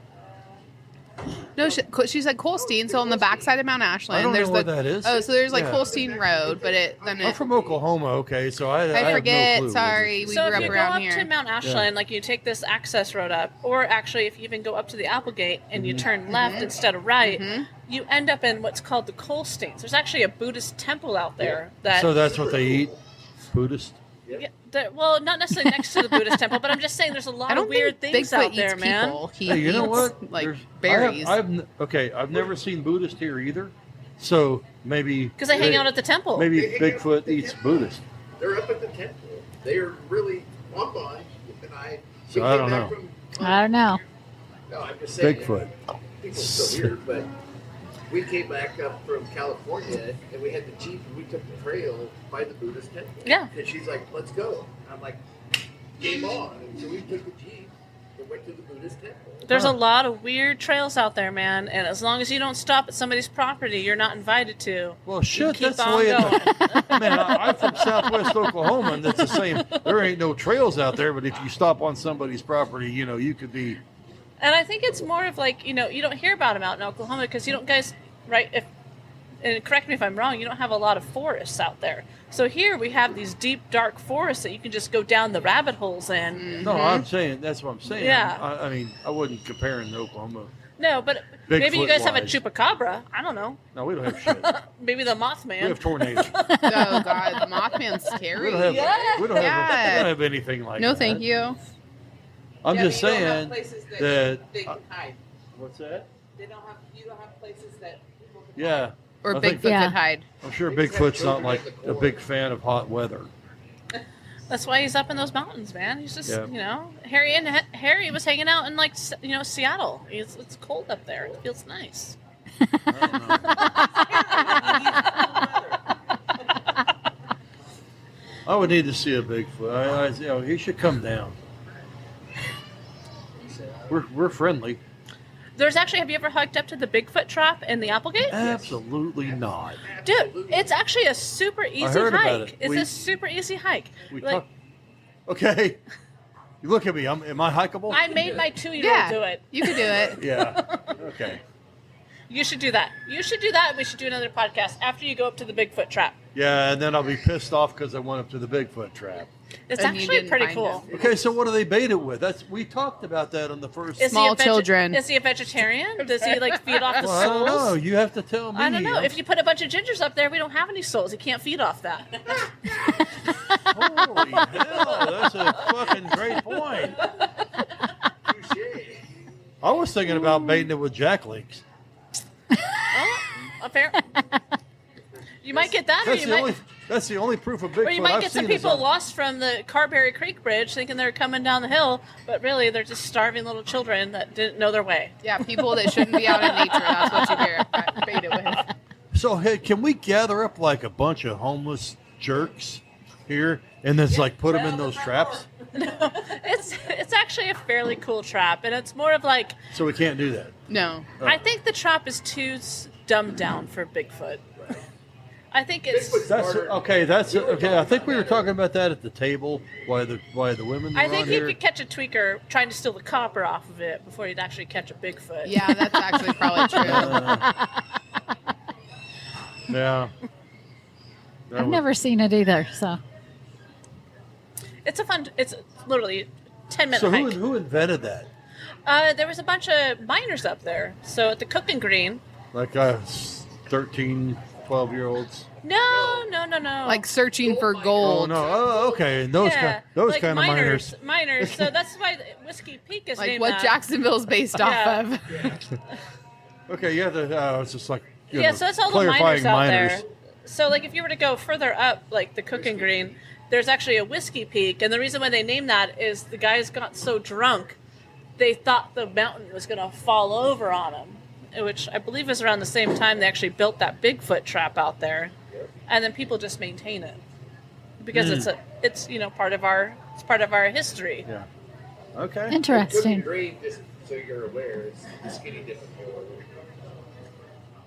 No, she said Colstein. So on the backside of Mount Ashland, I don't know there's where the that is. oh, so there's like Yeah. Colstein Road, but then I'm it. from Oklahoma. Okay, so I have forget. No clue. Sorry, we So grew if up you go around up here. to Mount Ashland, like you take this access road up, or actually if you even go up to the Applegate and you turn left instead of right, you end up in what's called the Colsteins. There's actually a Buddhist temple out there that So that's what they eat, Buddhist. yeah, well, not necessarily next to the Buddhist temple, but I'm just saying there's a lot I don't of weird think things Bigfoot out there, eats man. people. He Hey, you know eats, what? like There's- berries. I've never seen Buddhist here either. So maybe Because they hang out at the temple. maybe They hang out Bigfoot at the eats temple. Buddhist. They're up at the temple. They are really on by. And I. So we I came don't back know. From, I don't know. no, I'm just saying. Bigfoot. People are so weird, but we came back up from California and we had the Jeep and we took the trail by the Buddhist temple. Yeah. And she's like, let's go. I'm like, game on. And so we took the Jeep and went to the Buddhist temple. There's Huh. a lot of weird trails out there, man, and as long as you don't stop at somebody's property, you're not invited to. Well, shit, keep that's the on way going. Man, I'm from Southwest Oklahoma, and that's the same. There ain't no trails out there, but if you stop on somebody's property, you know, you could be. And I think it's more of like, you know, you don't hear about them out in Oklahoma because you don't guys, right? If and correct me if I'm wrong, you don't have a lot of forests out there. So here we have these deep, dark forests that you can just go down the rabbit holes in. No, I'm saying that's what I'm saying. Yeah. I mean, I wouldn't compare in Oklahoma. No, but maybe you guys have a Bigfoot-wise. chupacabra. I don't know. No, we don't have shit. Maybe the We Mothman. have tornadoes. Oh God, the Mothman's We scary. don't have. We don't have. Yeah. We don't have anything like No, that. thank you. I'm Yeah, just but you don't have saying places that. they can hide. What's that? You don't have places that people can Yeah. Or I think Bigfoot that- Yeah. could hide. I'm sure Bigfoot's not like a big fan of hot weather. That's why he's up in those mountains, man. He's just, Yeah. you know, Harry was hanging out in like, you know, Seattle. It's cold up there. It feels nice. I don't know. I would need to see a Bigfoot. You know, he should come down. We're friendly. There's actually, have you ever hiked up to the Bigfoot trap in the Applegate? Absolutely not. Dude, it's actually a super easy heard about hike. it. It's We- a super easy hike. We Like, talk. Okay. You look at me. Am I hikeable? I made my 2-year-old Yeah, do it. you could do it. Yeah. Okay. You should do that. You should do that. We should do another podcast after you go up to the Bigfoot trap. Yeah, and then I'll be pissed off because I went up to the Bigfoot trap. It's And you actually didn't pretty find cool. him. Okay, so what do they bait it with? We talked about that on the first. Is Small he a children. Is he a vegetarian? Does he like feed off the Well, I don't know. souls? You have to tell me. I don't know. If you put a bunch of gingers up there, we don't have any souls. You can't feed off that. Holy hell, that's a fucking great point. Touche. I was thinking about baiting it with jacklinks. Fair. You might get that, or That's the only proof of Bigfoot. or you might I've get some seen is people on- lost from the Carberry Creek Bridge thinking they're coming down the hill, but really they're just starving little children that didn't know their way. Yeah, people that shouldn't be out in nature. That's what you bait it with. So hey, can we gather up like a bunch of homeless jerks here and then like put them in those traps? It's actually a fairly cool trap, and it's more of like So we can't do that. No. I think the trap is too dumbed down for Bigfoot. I think it's. That's okay. That's okay. I think we were talking about that at the table. Why the women? I were think on you here. could catch a tweaker trying to steal the copper off of it before you'd actually catch a Bigfoot. Yeah, that's actually probably true. Yeah. I've never seen it either. So It's a fun. It's literally 10-minute So hike. who invented that? There was a bunch of miners up there. So at the cooking green. Like 13, 12-year-olds. No. Like searching for Oh gold. no! Oh, okay. And those Yeah, those like kind of miners. Miners. So that's why Whiskey Peak is Like named what that. Jacksonville's based Yeah. off of. Okay, yeah. It's just like Yeah, so that's all the clarifying miners out there. So like if you were to go further up, like the cooking green, there's actually a Whiskey Peak, and the reason why they named that is the guys got so drunk, they thought the mountain was going to fall over on them, which I believe is around the same time they actually built that Bigfoot trap out there, and then people just maintain it because it's part of our history. Yeah. Okay. Cooking interesting. green, just so you're aware, is the skinny dipping hole.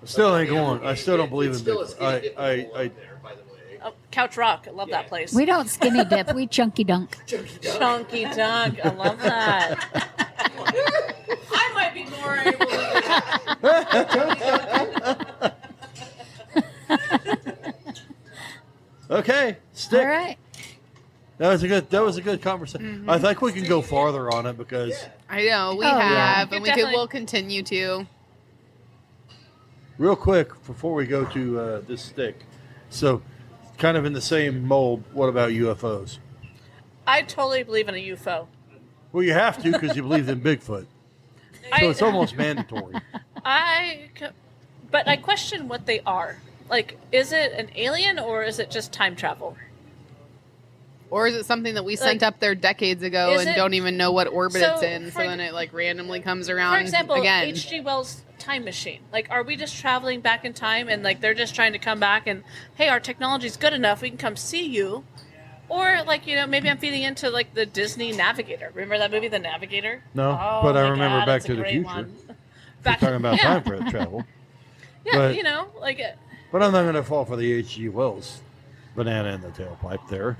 Still ain't going. I still don't believe It's in still a Bigfoot. skinny dipping hole I up there, by the way. Oh, Couch Rock, I love that place. We don't skinny dip. We chunky dunk. Chunky dunk, I love that. I might be more able to do that. Okay. Stick. All right. That was a good conversation. I think we can go farther on it because I know, we Oh, yeah. have, and Definitely. we'll continue to. real quick before we go to this stick. So, kind of in the same mold. What about UFOs? I totally believe in a UFO. Well, you have to because you believe in Bigfoot. So it's almost mandatory. But I question what they are. Like, is it an alien or is it just time travel? Or is it something that we sent Like, up there decades ago is and it- don't even know what orbit So, it's in? So for- then it like randomly comes around For example, again. H.G. Wells' time machine. Like, are we just traveling back in time and like they're just trying to come back and hey, our technology's good enough, we can come see you? Or like, maybe I'm feeding into like the Disney Navigator. Remember that movie, The Navigator? No, Oh, but I my remember God, Back it's a to the great Future. one. We're talking about yeah. time for travel. Yeah, but- like But I'm not going to fall for the H.G. Wells banana in the tailpipe there.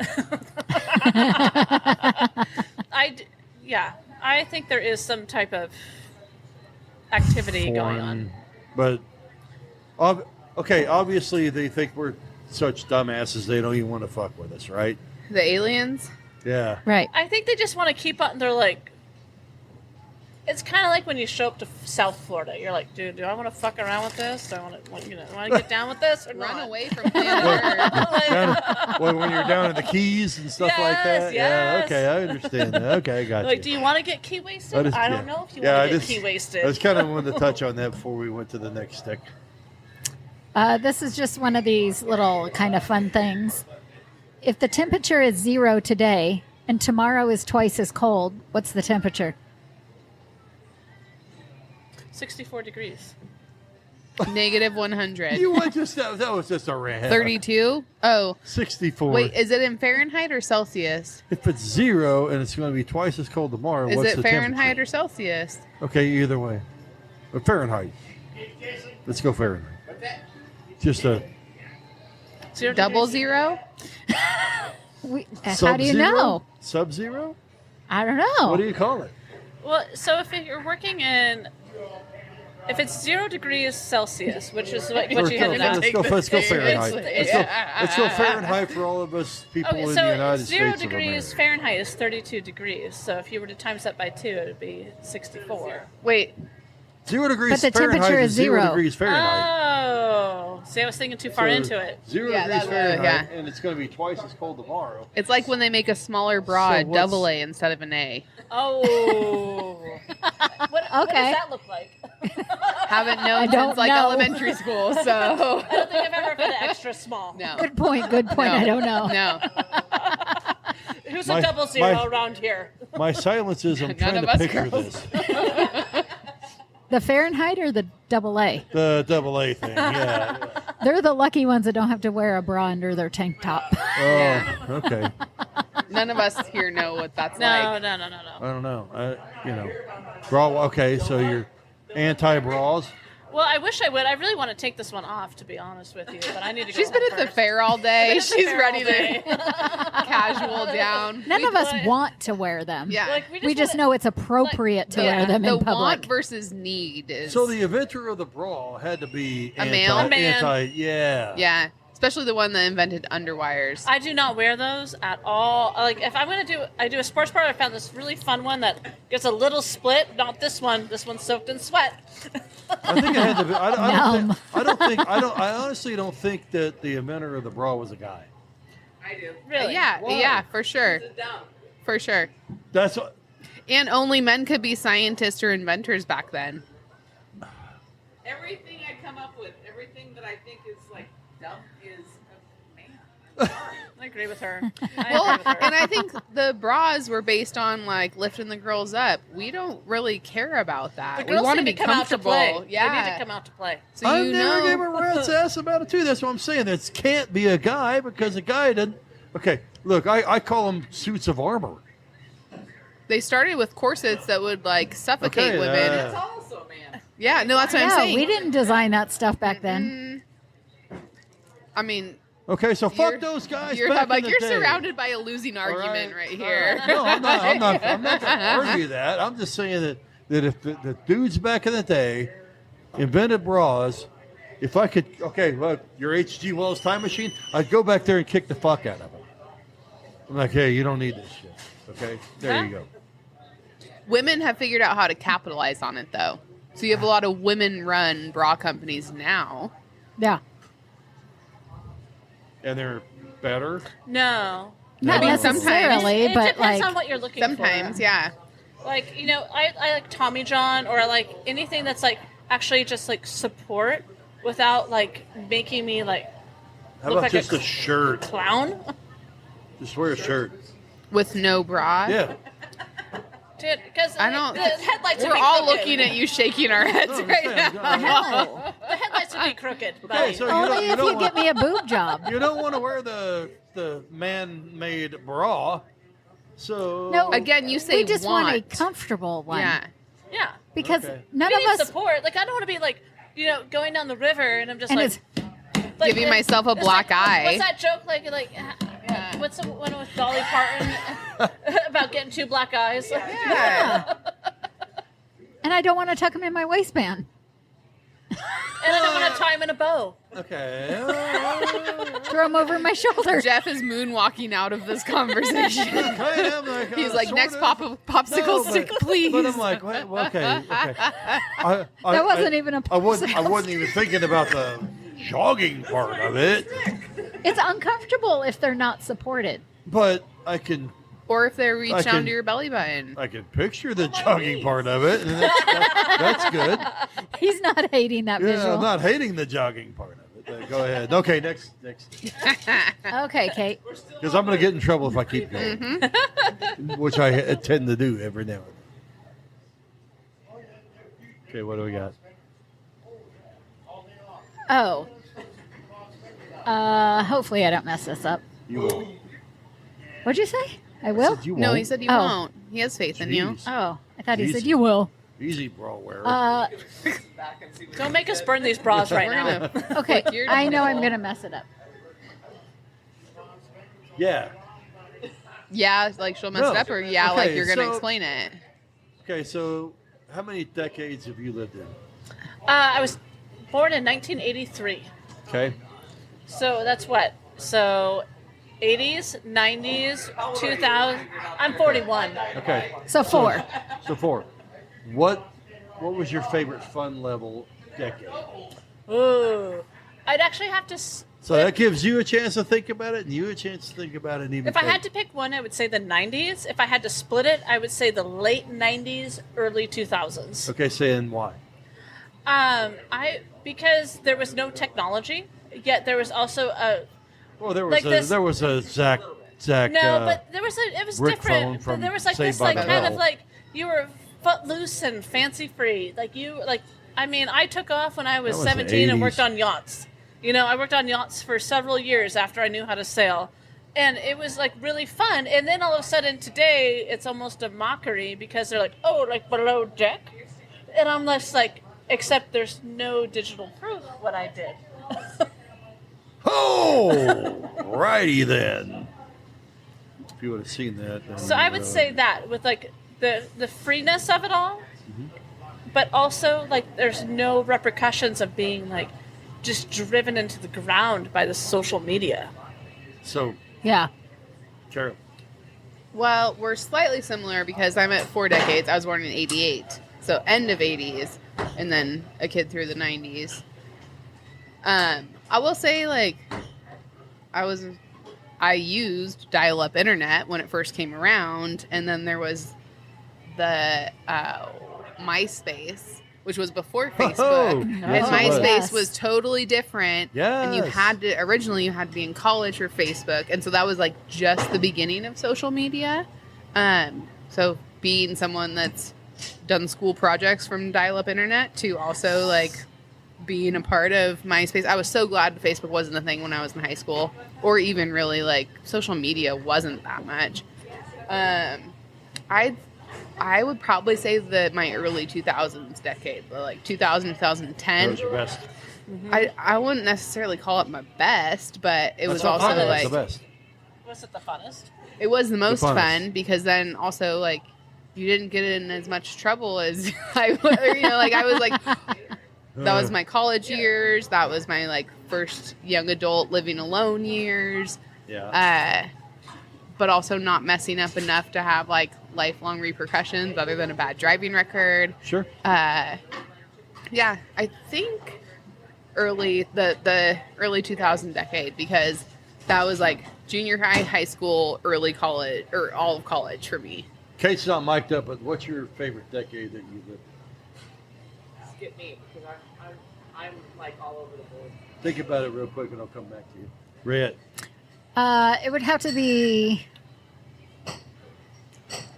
I think there is some type of activity going on. But, okay, obviously they think we're such dumbasses they don't even want to fuck with us, right? The aliens? Yeah. Right. I think they just want to keep on. They're like, it's kind of like when you show up to South Florida. You're like, dude, do I want to fuck around with this? Do I want to get down with this or Run not? away from planet Earth. Like, Well, when you're down in the Keys and stuff like that. Yes, Yeah, yes. okay, I understand that. Okay, I got like, you. do you want to get key wasted? That is- I don't yeah. know if you Yeah, want I to get just- key wasted. I was kind of wanted to touch on that before we went to the next stick. This is just one of these little kind of fun things. If the temperature is 0 today and tomorrow is twice as cold, what's the temperature? 64 degrees. Negative 100. You went just that was just a rant. 32? Oh. 64. Wait, is it in Fahrenheit or Celsius? If it's 0 and it's going to be twice as cold tomorrow, Is what's it the Fahrenheit temperature? or Celsius? Okay, either way. But Fahrenheit. Let's go Fahrenheit. Just a 0 Double degrees. zero? How do you know? Sub-zero? I don't know. What do you call it? Well, so if you're working in, if it's 0 degrees Celsius, which is what you had to Let's do. go Fahrenheit. Let's go Fahrenheit for all of us people Okay, in so the United 0 States degrees of America. Fahrenheit is 32 degrees. So if you were to times that by 2, it would be 64. Wait, 0 degrees But the Fahrenheit temperature is is 0 zero. degrees Fahrenheit. Oh, see, I was thinking too far So, into it. 0 Yeah, degrees that- Fahrenheit, yeah. and it's going to be twice as cold tomorrow. it's like when they make a smaller bra, So a what's- double A instead of an A. Oh. what does Okay. that look like? Haven't known I don't since like know. elementary school, so I don't think I've ever been extra small. no. Good point. Good point. No. I don't know. No. Who's My- a double zero my- around here? My silence is I'm None trying of to us picture girls. this. The Fahrenheit or the double A? The double A thing, yeah. They're the lucky ones that don't have to wear a bra under their tank top. Oh, okay. None of us here know what that's No, like. no. I don't know. Bra. Okay, so you're anti-bras. Well, I wish I would. I really want to take this one off, to be honest with you, but I need to go She's been home at the first. fair all day. Been at the She's fair ready all day. to casual down. None of us but- want to wear them. Yeah. Like, We just know it's appropriate to wear them the in public. want versus need is So the inventor of the bra had to be A male? A man. yeah, especially the one that invented underwires. I do not wear those at all. Like, if I'm going to do a sports bra, I found this really fun one that gets a little split. Not this one. This one's soaked in sweat. I think it had to be. Numb. I honestly don't think that the inventor of the bra was a guy. I do. Really? Yeah, for sure, It's dumb. for sure. That's And only men could be scientists or inventors back then. Everything I come up with, everything that I think is like dumb is a man. I'm sorry. I agree with her. Well, and I think the bras were based on like lifting the girls up. We don't really care about that. The We girls want to need be to come out to comfortable. play. They Yeah, need to come out to play. so I you never know. gave a rat's ass about it too. That's what I'm saying. This can't be a guy because a guy didn't. Okay, look, I call them suits of armor. They started with corsets that would like suffocate Okay, women. uh, It's also a man. Yeah, no, that's what I'm Yeah, saying. we didn't design that stuff back then. I mean, Okay, so you're- fuck those guys. You're, back like in the you're day. surrounded by a losing argument right here. No, I'm not. I'm not going to argue that. I'm just saying that if the dudes back in the day invented bras, if I could, okay, look, your H.G. Wells time machine, I'd go back there and kick the fuck out of them. I'm like, hey, you don't need this shit. Okay, there you go. Women have figured out how to capitalize on it, though. So you have a lot of women-run bra companies now. Yeah. And they're better. No. Not I mean, necessarily, It but depends like on what you're looking Sometimes, for. yeah. Like, I like Tommy John or like anything that's like actually just like support without like making me like How Look about like just a a shirt? clown. Just wear a shirt. With no bra. Yeah. Dude, because I don't. the headlights would We're be all crooked. looking at you shaking our heads No, I'm right saying, now. no. The headlights would be crooked. Okay, buddy. so Only if you want, get me a boob job. you don't want to wear the man-made bra. So No. Again, you say We just want a want. comfortable one. Yeah. Yeah. Because Okay. none We of need us. support. Like, I don't want to be like, going down the river and I'm just And like, it's like, Giving myself a it's black like, eye. What's that joke like? What's the one with Dolly Parton about getting two black eyes? Yeah. and I don't want to tuck them in my waistband. And I don't want to tie him in a bow. okay. Throw them over my shoulder. Jeff is moonwalking out of this conversation. I am like, He's like, sort next of. popsicle No, stick, but- please. But I'm like, wait, well, okay. That wasn't even a I wasn't popsicle even thinking about the jogging part of it, It's uncomfortable if they're not supported. but I can Or if they reach I down can- to your belly button. picture the jogging part of it, and that's good. He's not hating that Yeah, visual. I'm not hating the jogging part of it. Go ahead. Okay, next, Okay, Kate. because I'm going to get in trouble if I keep going, which I tend to do every now and then. Okay, what do we got? Oh. Hopefully I don't mess this up. You won't. What'd you say? I will? Said you No, won't. he said you Oh. won't. He has faith in you. Jeez. Oh, I thought he Jeez. said you will. Easy, bra wearer. Back and see what Don't make us burn these bras right We're now. gonna Okay, flick your I know I'm nipple. going to mess it up. Yeah. Yeah, like she'll mess No. it up, or yeah, Okay, like you're gonna so- explain it. Okay, so how many decades have you lived in? I was born in 1983. Okay. So that's what? So 80s, 90s, 2000. I'm 41. Okay. So 4. So 4. What was your favorite fun level decade? Ooh. I'd actually have to. So that gives you a chance to think about it, and you a chance to think about it. And even If I had to pick one, I would say the 90s. If I had to split it, I would say the late 90s, early 2000s. Okay, saying why? Because there was no technology, yet there was also a. Well, there was Like this- there was a Zach. No, but there was it was Rick different. phone But from there was like Saved this by like the kind of Bell. like you were footloose and fancy free. I mean, I took off when I was That was the 17 and 80s. worked on yachts. You know, I worked on yachts for several years after I knew how to sail. And it was like really fun. And then all of a sudden today it's almost a mockery because they're like, "Oh, like below deck." And I'm just like, except there's no digital proof what I did. Oh, righty then. If you would have seen that. Then, So I would say that with like the freeness of it all, but also like there's no repercussions of being like just driven into the ground by the social media. So, Yeah. Carol. Well, we're slightly similar because I'm at 4 decades. I was born in 88, so end of 80s, and then a kid through the 90s. I will say, like, I used dial-up internet when it first came around, and then there was the MySpace, which was before Facebook, Oh, and yes, it MySpace was. was totally different. And you Yes. had to originally you had to be in college for Facebook, and so that was like just the beginning of social media. So being someone that's done school projects from dial-up internet to also like being a part of MySpace, I was so glad Facebook wasn't a thing when I was in high school, or even really like social media wasn't that much. I would probably say that my early 2000s decade, like 2000 That 2010. was your best. I wouldn't necessarily call it my best, but it was That's also not fun, like that's the best. Was it the funnest? it was the most funnest. fun because then also like you didn't get in as much trouble as I would, or, you know, like I was like that was my college years, that was my like first young adult living alone years, Yeah. but also not messing up enough to have like lifelong repercussions other than a bad driving record. Sure. Yeah, I think the early 2000 decade, because that was like junior high, high school, early college, or all of college for me. Kate's not mic'd up, but what's your favorite decade that you lived in? Skip me because I'm like all over the board. Think about it real quick, and I'll come back to you. Rayette. It would have to be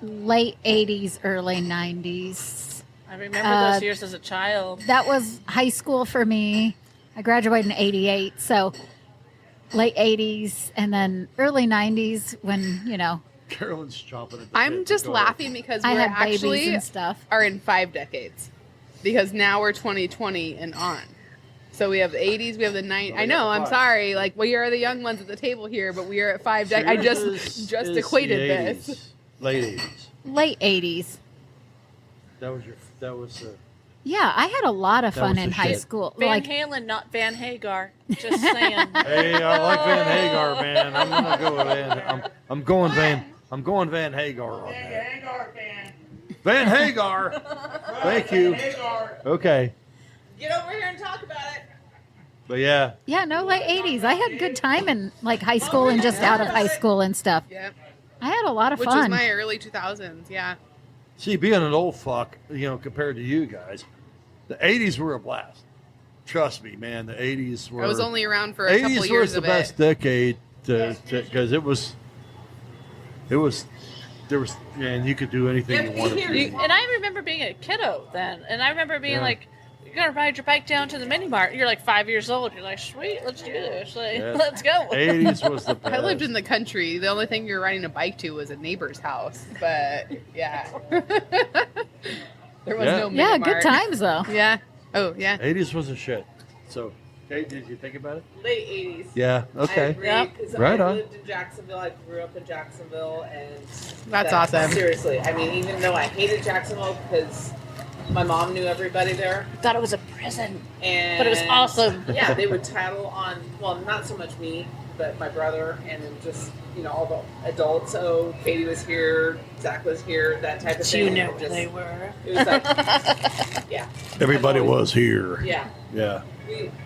late 80s, early 90s. I remember those years as a child. That was high school for me. I graduated in 88, so late 80s and then early 90s when, you know, Carolyn's chomping at the I'm bit. just Go ahead. laughing because I we're had babies actually and stuff. are in 5 decades, because now we're 2020 and on. So we have the 80s, we have the 90s. Oh, I know, yeah, I'm 5. sorry. Like, we are the young ones at the table here, but we are at 5 decades. I Yours just is equated the this. 80s. Late 80s. Late 80s. That was Yeah, I had a lot of That fun was in the high shit. school. Van Like, Halen, not Van Hagar. Just saying. Hey, I like Van Hagar, man. I'm gonna go with Van. I'm going Van Hagar on that. Hagar fan. Van Hagar. Thank you. Okay, Get over here and talk about it. but yeah, yeah, no, late 80s. I had good time in like high school and just out of high school and stuff. Yep. I had a lot of Which was fun. my early 2000s, yeah. see, being an old fuck, you know, compared to you guys, the '80s were a blast. Trust me, man. The '80s were. I was only around for a couple 80s years was the of best it. decade because it was. There was, and you could do anything you wanted to do. And I remember being a kiddo then, and I remember being Yeah. like, "You're gonna ride your bike down to the mini mart." You're like 5 years old. You're like, "Sweet, let's do this. Like, Yes. let's go." '80s was the best. I lived in the country. The only thing you were riding a bike to was a neighbor's house. But yeah. There was Yeah. no yeah, mini good mart. times though. Yeah. Oh, yeah. '80s was a shit. So Kate, did you think about it? Late 80s. Yeah. I Okay. agree, Yep. 'cause Right I on. lived in Jacksonville. I grew up in Jacksonville, and That's awesome. Seriously, I mean, even though I hated Jacksonville because my mom knew everybody there, I thought it was a prison, and but it was awesome. Yeah, they would tattle on. Well, not so much me, but my brother, and then just all the adults. Oh, Katie was here, Zach was here, that type of But thing. you knew It where just- they were. It was like, yeah. Everybody I've always- was here. Yeah. Yeah.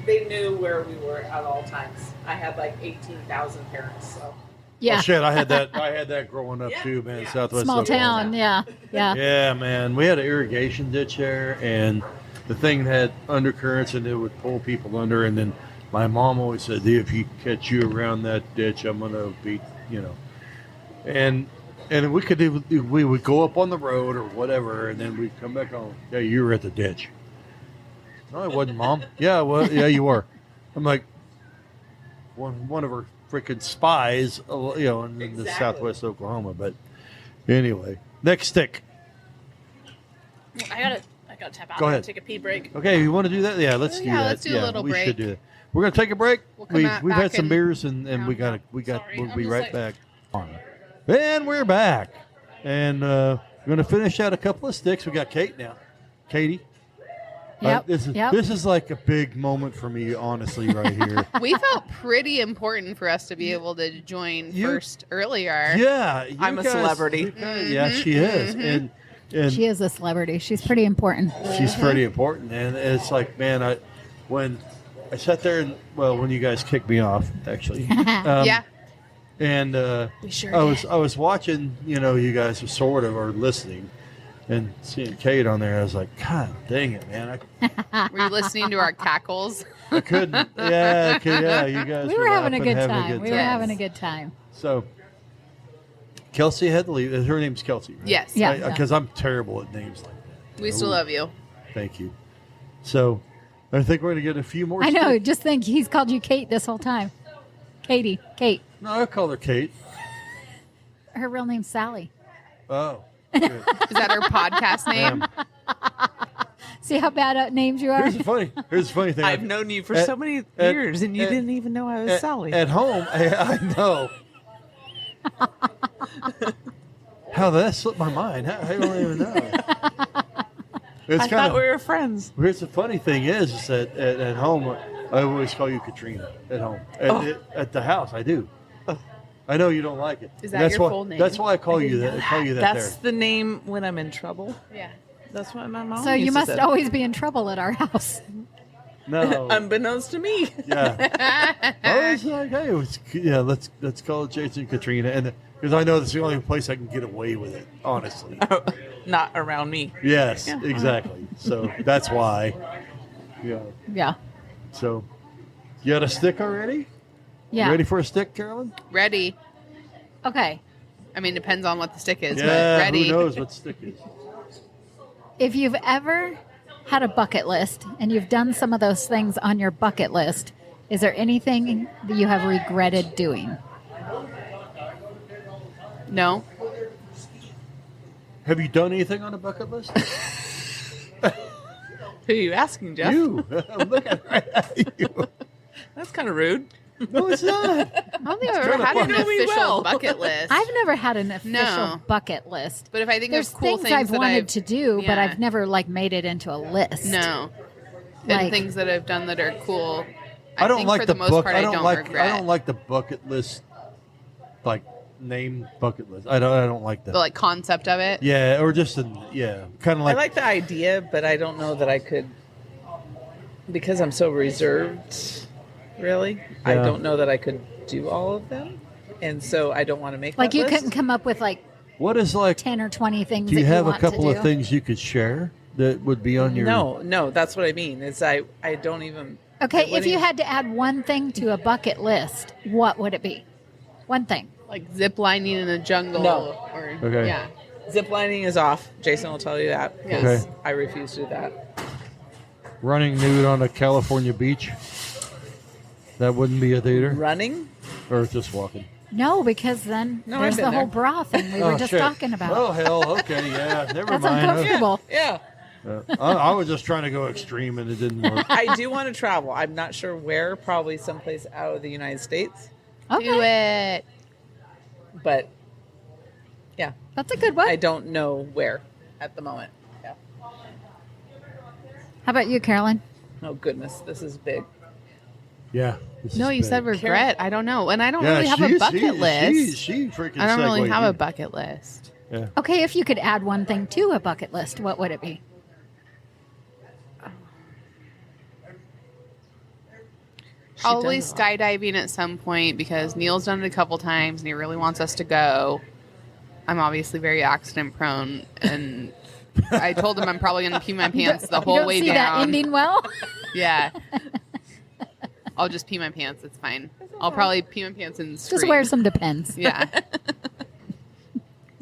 They knew where we were at all times. I had like 18,000 parents, so. Yeah. Oh, shit, I had that growing up Yeah. too, man. Yeah. Southwest Small Oklahoma. town. Yeah. Yeah. Yeah, man. We had an irrigation ditch there, and the thing had undercurrents, and it would pull people under. And then my mom always said, "If he catch you around that ditch, I'm gonna beat you know." And we would go up on the road or whatever, and then we'd come back home. Yeah, you were at the ditch. No, I wasn't, Mom. Yeah, well, yeah, you were. I'm like one of her freaking spies, in the Exactly. Southwest Oklahoma. But anyway, next stick. I gotta tap out. Go I'm gonna ahead. take a pee break. Okay, you want to do that? Yeah, let's do Yeah, that. let's do a little we break. should do that. We're gonna take a break. We'll come out We've back had some and beers and we round got Sorry, we'll I'm be just right like- back. And we're back, and we're gonna finish out a couple of sticks. We got Kate now, Katie. Yep. This is like a big moment for me, honestly, right here. We felt pretty important for us to be able to join You- first earlier. Yeah, you I'm a guys- celebrity. Yeah, she is, and She is a celebrity. She's pretty important. she's pretty important. And it's like, man, when I sat there and when you guys kicked me off, actually, Yeah. and sure I was watching, you guys were listening, and seeing Kate on there, I was like, God dang it, man, Were you listening to our cackles? I couldn't. Yeah, you guys. We were having a laughing, good having time. We were having a good time. So, Kelsey had to leave. Her name's Kelsey, right? Yes. Yeah. Because I'm terrible at names like that. We still love you. Thank you. So, I think we're going to get a few more. I know. sticks. Just think he's called you Kate this whole time. Kate. No, I call her Kate. Her real name's Sally. Oh. Good. Is that her podcast name? See how bad at names you are? Here's the funny thing. I've known you for At- so many at- years, and you at- didn't even know I was Sally. At home, I know. How that slipped my mind. I don't even know. It's I kind thought of. we were friends. Here's the funny thing is that at home, I always call you Katrina. At home, at the house, I do. I know you don't like it. Is that that's your why, full name? That's why I call you that. I call you that That's there. the name when I'm in trouble. Yeah. That's what my mom So you used to must say. always be in trouble at our house. No. Unbeknownst to me. Yeah. I was like, hey, let's call it Jason Katrina, and because I know that's the only place I can get away with it, honestly. Not around me. Yes, exactly. So that's why. Yeah. Yeah. So, you got a stick already? Yeah. You ready for a stick, Carolyn? Ready. Okay. I mean, depends on what the stick is, but Yeah. ready. Who knows what the stick is? If you've ever had a bucket list and you've done some of those things on your bucket list, is there anything that you have regretted doing? No. Have you done anything on a bucket list? Who are you asking, Jeff? You. I'm looking right at you. That's kind of rude. No, it's not. I don't think I've never had an You know me official well. bucket list. I've never had an official No. bucket list. But if I think There's there's cool things I've that wanted to do, but yeah. I've never made it into a list. No. Like- And things that I've done that are cool. I don't think like for the the most book. part I I don't don't like. regret. I don't like the bucket list, like name bucket list. I don't like that. the like concept of it. Yeah, or just kind of I like the idea, but I don't know that I could, because I'm so reserved, really. I Yeah. don't know that I could do all of them. And so I don't want to make Like that you list. couldn't come up with 'What is like? 10 or 20 things Do you that have you a want couple to of do. things you could share that would be on your? No, that's what I mean. Is I don't even. I Okay, wouldn't if you even- had to add one thing to a bucket list, what would it be? One thing. Like zip lining in a jungle. No. Or, Okay. Yeah. Zip lining is off. Jason will tell you that. Yeah. 'Cause Okay. I refuse to do that. Running nude on a California beach. That wouldn't be a theater, Running? or just walking. No, because then No, there's I've the been whole there. bra thing we were just shit. talking about. Oh hell, okay, yeah, never That's mind. uncomfortable. Yeah. I was just trying to go extreme, and it didn't work. I do want to travel. I'm not sure where. Probably someplace out of the United States. Okay. Do it. But yeah, That's a good one. I don't know where at the moment. Yeah. How about you, Carolyn? Oh goodness, this is big. Yeah. this No, is you big. said regret. I don't know. And I don't Yeah, really have a bucket list. She freaking. I don't really segued have a in. bucket list. Yeah. Okay, if you could add one thing to a bucket list, what would it be? Probably does a lot. skydiving at some point because Neil's done it a couple times and he really wants us to go. I'm obviously very accident prone, and I told him I'm probably going to pee my pants the You whole don't way see down. that ending well? Yeah. I'll just pee my pants. It's fine. I'll probably pee my pants and scream. Just wear some Depends. Yeah.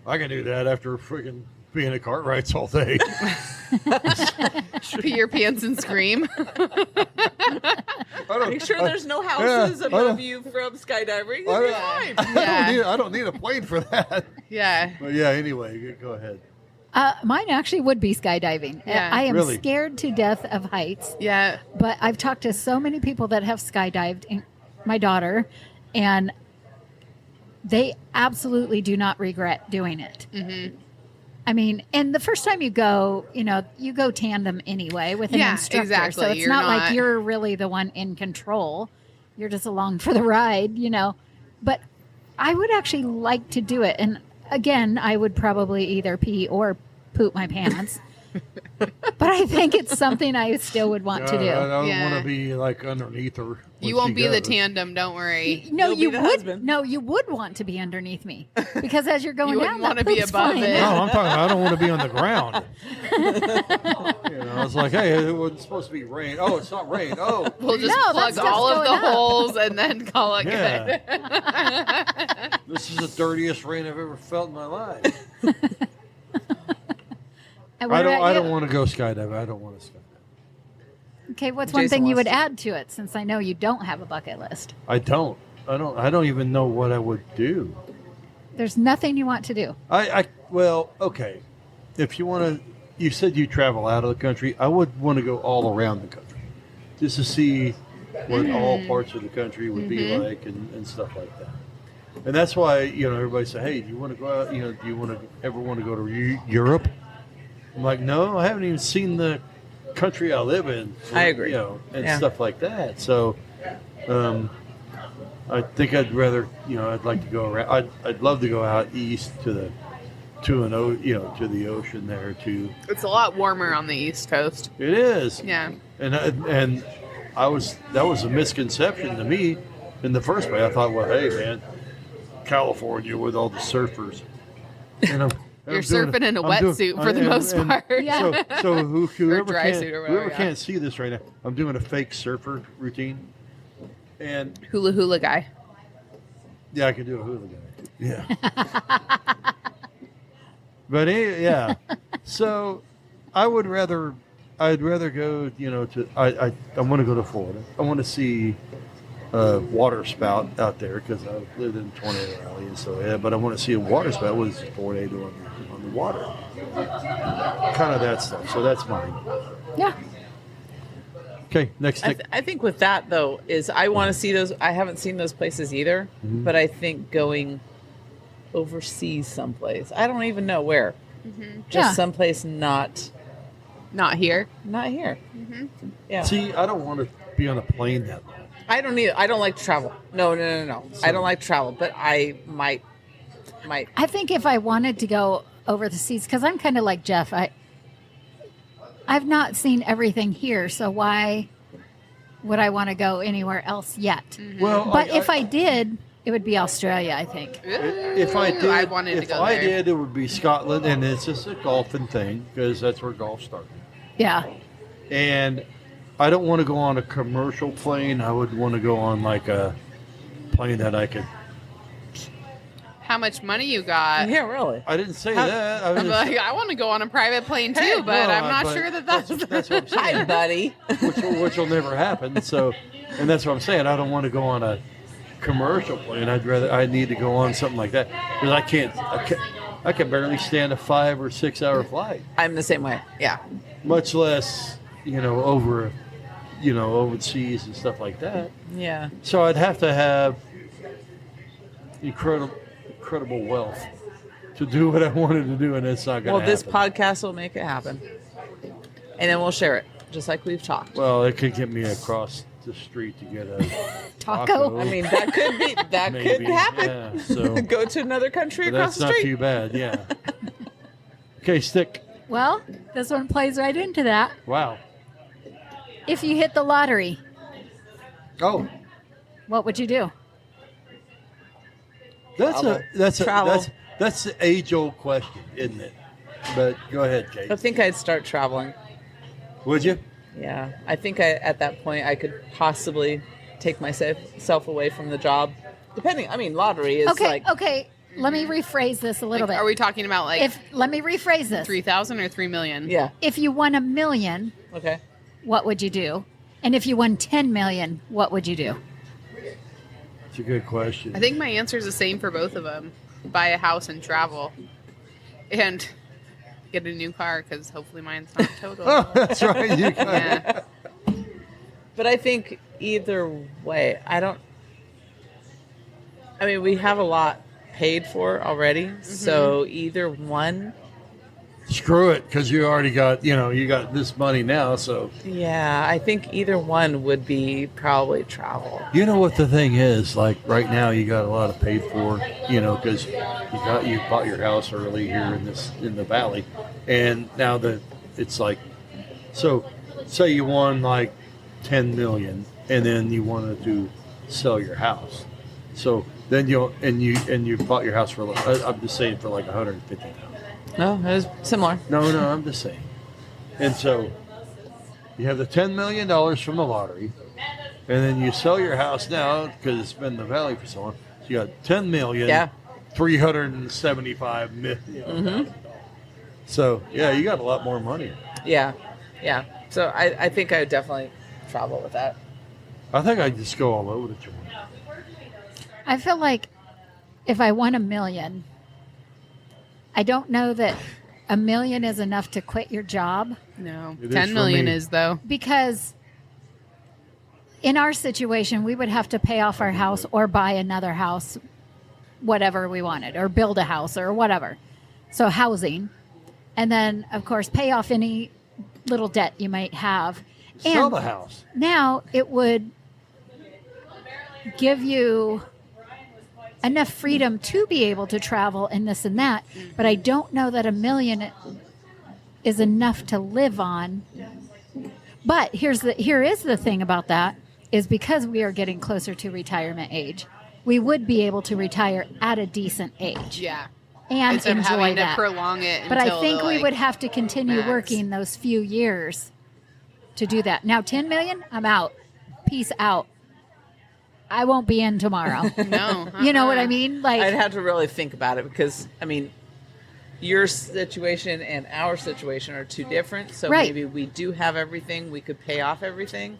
I can do that after freaking being at Cartwrights all day. Pee your pants and scream. Are you sure there's no houses above you from skydiving? You'll be fine. Yeah. I don't need a plane for that. Yeah. But yeah, anyway, go ahead. Mine actually would be skydiving. Yeah. I am Really? scared to death of heights, Yeah. but I've talked to so many people that have skydived, my daughter, and they absolutely do not regret doing it. Mm-hmm. I mean, and the first time you go, you go tandem anyway with an Yeah, instructor. exactly. So it's You're not like not- you're really the one in control. You're just along for the ride, But I would actually like to do it. And again, I would probably either pee or poop my pants. But I think it's something I still would want to do. I don't Yeah. want to be like underneath her. You when won't she be the goes. tandem. Don't worry. No, You'll be you the would. husband. No, you would want to be underneath me because as you're going You down, wouldn't that wanna be poop's above fine. it. No, I'm talking. I don't want to be on the ground. It's like, hey, it was supposed to be rain. Oh, it's not rain. Oh, We'll just No, plug that's just all of the going up. holes and then call it Yeah. good. this is the dirtiest rain I've ever felt in my life. And what I about you? don't want to go skydiving. I don't want to skydive. Okay, what's one Jason thing you would wants to. add to it since I know you don't have a bucket list? I don't even know what I would do. There's nothing you want to do. Well, okay. If you want to, you said you travel out of the country. I would want to go all around the country just to see what all parts of the country would be like and stuff like that. And that's why, everybody say, hey, do you want to go out? Do you ever want to go to Europe? I'm like, no, I haven't even seen the country I live in. I agree. And Yeah. stuff like that. So, I think I'd rather, I'd like to go around. I'd love to go out east to the ocean there too. It's a lot warmer on the East Coast. It is. Yeah. And that was a misconception to me in the first place. I thought, well, hey man, California with all the surfers. And You're surfing in a wetsuit for the most part. Yeah. So whoever dry suit or whatever, yeah. can't see this right now, I'm doing a fake surfer routine, and Hula hula guy. yeah, I can do a hula guy. Yeah. But yeah, so I'd rather go. I want to go to Florida. I want to see water spout out there because I've lived in Tornado Alley and so yeah. But I want to see a water spout with a tornado on the water, kind of that stuff. So that's mine. Yeah. Okay, next. I think with that though is I want to see those. I haven't seen those places either, but I think going overseas someplace. I don't even know where. Just Yeah. someplace not Not here. here. Yeah. See, I don't want to be on a plane that long. I don't need. I don't like to travel. No. I don't like to travel, but I might. I think if I wanted to go over the seas, because I'm kind of like Jeff, I've not seen everything here, so why would I want to go anywhere else yet? Well, But if I did, it would be Australia, I think. if I did, I wanted to if go I there. did, it would be Scotland, and it's just a golfing thing because that's where golf started. Yeah. And I don't want to go on a commercial plane. I would want to go on like a plane that I could. How much money you got? Yeah, really. I didn't say that. I was I'm just, like, I want to go on a private plane too, Hey, but no, I'm not but sure that that's that's what I'm Hi, saying. buddy. which will never happen. So, and that's what I'm saying. I don't want to go on a commercial plane. I need to go on something like that because I can barely stand a 5 or 6 hour flight. I'm the same way. Yeah. much less, overseas and stuff like that. Yeah. So I'd have to have incredible wealth to do what I wanted to do, and it's not going to Well, happen. this podcast will make it happen. And then we'll share it, just like we've talked. Well, it could get me across the street to get a Taco? I mean, that could maybe. happen. Yeah, so Go to another country but across that's the not street. too bad. Yeah. Okay, stick. Well, this one plays right into that. Wow. If you hit the lottery, Oh, what would you do? Travel. That's the age-old question, isn't it? But go ahead, Kate. I think I'd start traveling. Would you? Yeah. I think at that point I could possibly take myself away from the job. Depending, I mean, lottery is Okay, like. okay. Let me rephrase this a little Like, bit. are we talking about like Let me rephrase this. 3,000 or 3 million? Yeah. If you won $1 million, Okay. what would you do? And if you won $10 million, what would you do? It's a good question. I think my answer is the same for both of them. Buy a house and travel. And get a new car because hopefully mine's not total. Oh, that's right. You can. Yeah. But I think either way, we have a lot paid for already. So either one. Screw it, because you already got, you got this money now. So Yeah, I think either one would be probably travel. you know what the thing is. Like right now, you got a lot of paid for. Because you bought your house early here in the valley, and now it's like, so say you won like 10 million, and then you wanted to sell your house. So then you bought your house for I'm just saying for like 150,000. No, it was similar. No, I'm just saying. And so you have the $10 million from the lottery, and then you sell your house now because it's been in the valley for so long. So you got $10 million, Yeah. $375 million. So yeah, you got a lot more money. Yeah. So I think I would definitely travel with that. I think I'd just go all over the joint. I feel like if I won $1 million, I don't know that $1 million is enough to quit your job, No. It is 10 for million me. is though. because in our situation, we would have to pay off our house or buy another house, whatever we wanted, or build a house or whatever. So housing. And then, of course, pay off any little debt you might have. Sell And the house. now it would give you enough freedom to be able to travel and this and that, but I don't know that $1 million is enough to live on. But here is the thing about that is because we are getting closer to retirement age, we would be able to retire at a decent age Yeah. and Instead of enjoy having that. to prolong it But I until think the, we like, would have to continue max. working those few years to do that. Now, 10 million, I'm out. Peace out. I won't be in tomorrow. No. You know what I mean? Like, I'd have to really think about it because, I mean, your situation and our situation are two different. So Right. maybe we do have everything. We could pay off everything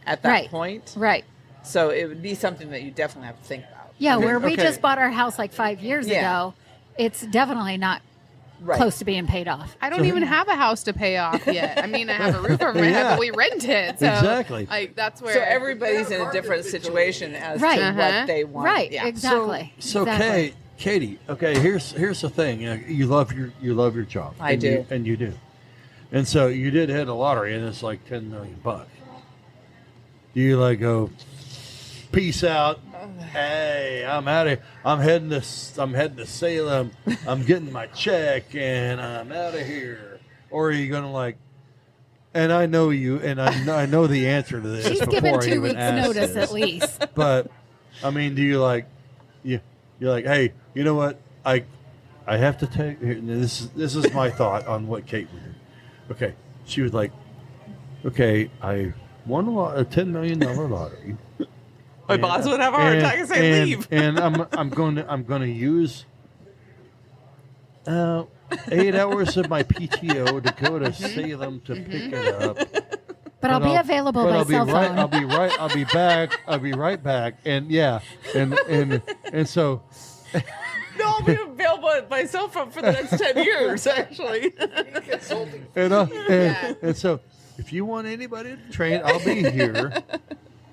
at that Right. point. right. So it would be something that you definitely have to think about. Yeah, Okay, where we okay. just bought our house like 5 years Yeah. ago, it's definitely not Right. close to being paid off. I don't even have a house to pay off yet. I mean, I have a roof over my head, Yeah. but we rent it. So, Exactly. Like, that's where. So everybody's in a different situation as Right. to Uh-huh. what they want. Right, Yeah. exactly. So exactly. Katie, okay, here's the thing. You love your job. I And do. you do. And so you did hit a lottery, and it's like $10 million. Do you like go, peace out? Hey, I'm out of here. I'm heading to Salem. I'm getting my check, and I'm out of here. Or are you gonna like? And I know you, and I know the answer to this. She's before given I 2 even weeks ask notice this. at least. But I mean, do you like you're like, hey, you know what? I have to take this is my thought on what Kate would do. Okay, she was like, okay, I won a $10 million lottery. My And- boss would have a heart attack and say, leave. And I'm going to use 8 hours of my PTO to go to Salem to pick it up. But I'll be available by cell phone. I'll be right back. And yeah, and so No, I'll be available at my cell phone for the next 10 years, actually. Consulting. And so, if you want anybody to train, I'll be here.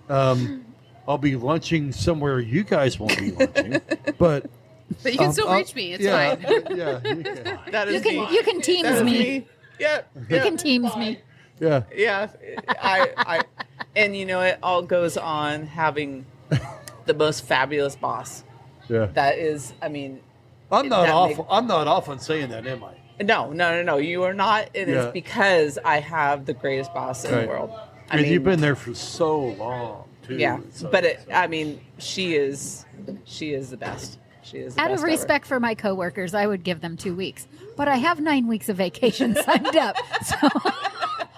I'll be lunching somewhere you guys won't be lunching, but you can still reach me. It's fine. Yeah, you can. That is me. You can Teams That is me. Yeah. You can Teams me. Yeah. Yeah. And it all goes on having the most fabulous boss. Yeah. That is, I mean, I'm not that off. make- I'm not off on saying that, am I? No. You are not. And Yeah. it's because I have the greatest boss in Right. the world. And you've been there for so long, too. Yeah. So- But she is the best. She is the Out best of ever. respect for my coworkers, I would give them 2 weeks. But I have 9 weeks of vacation signed up. So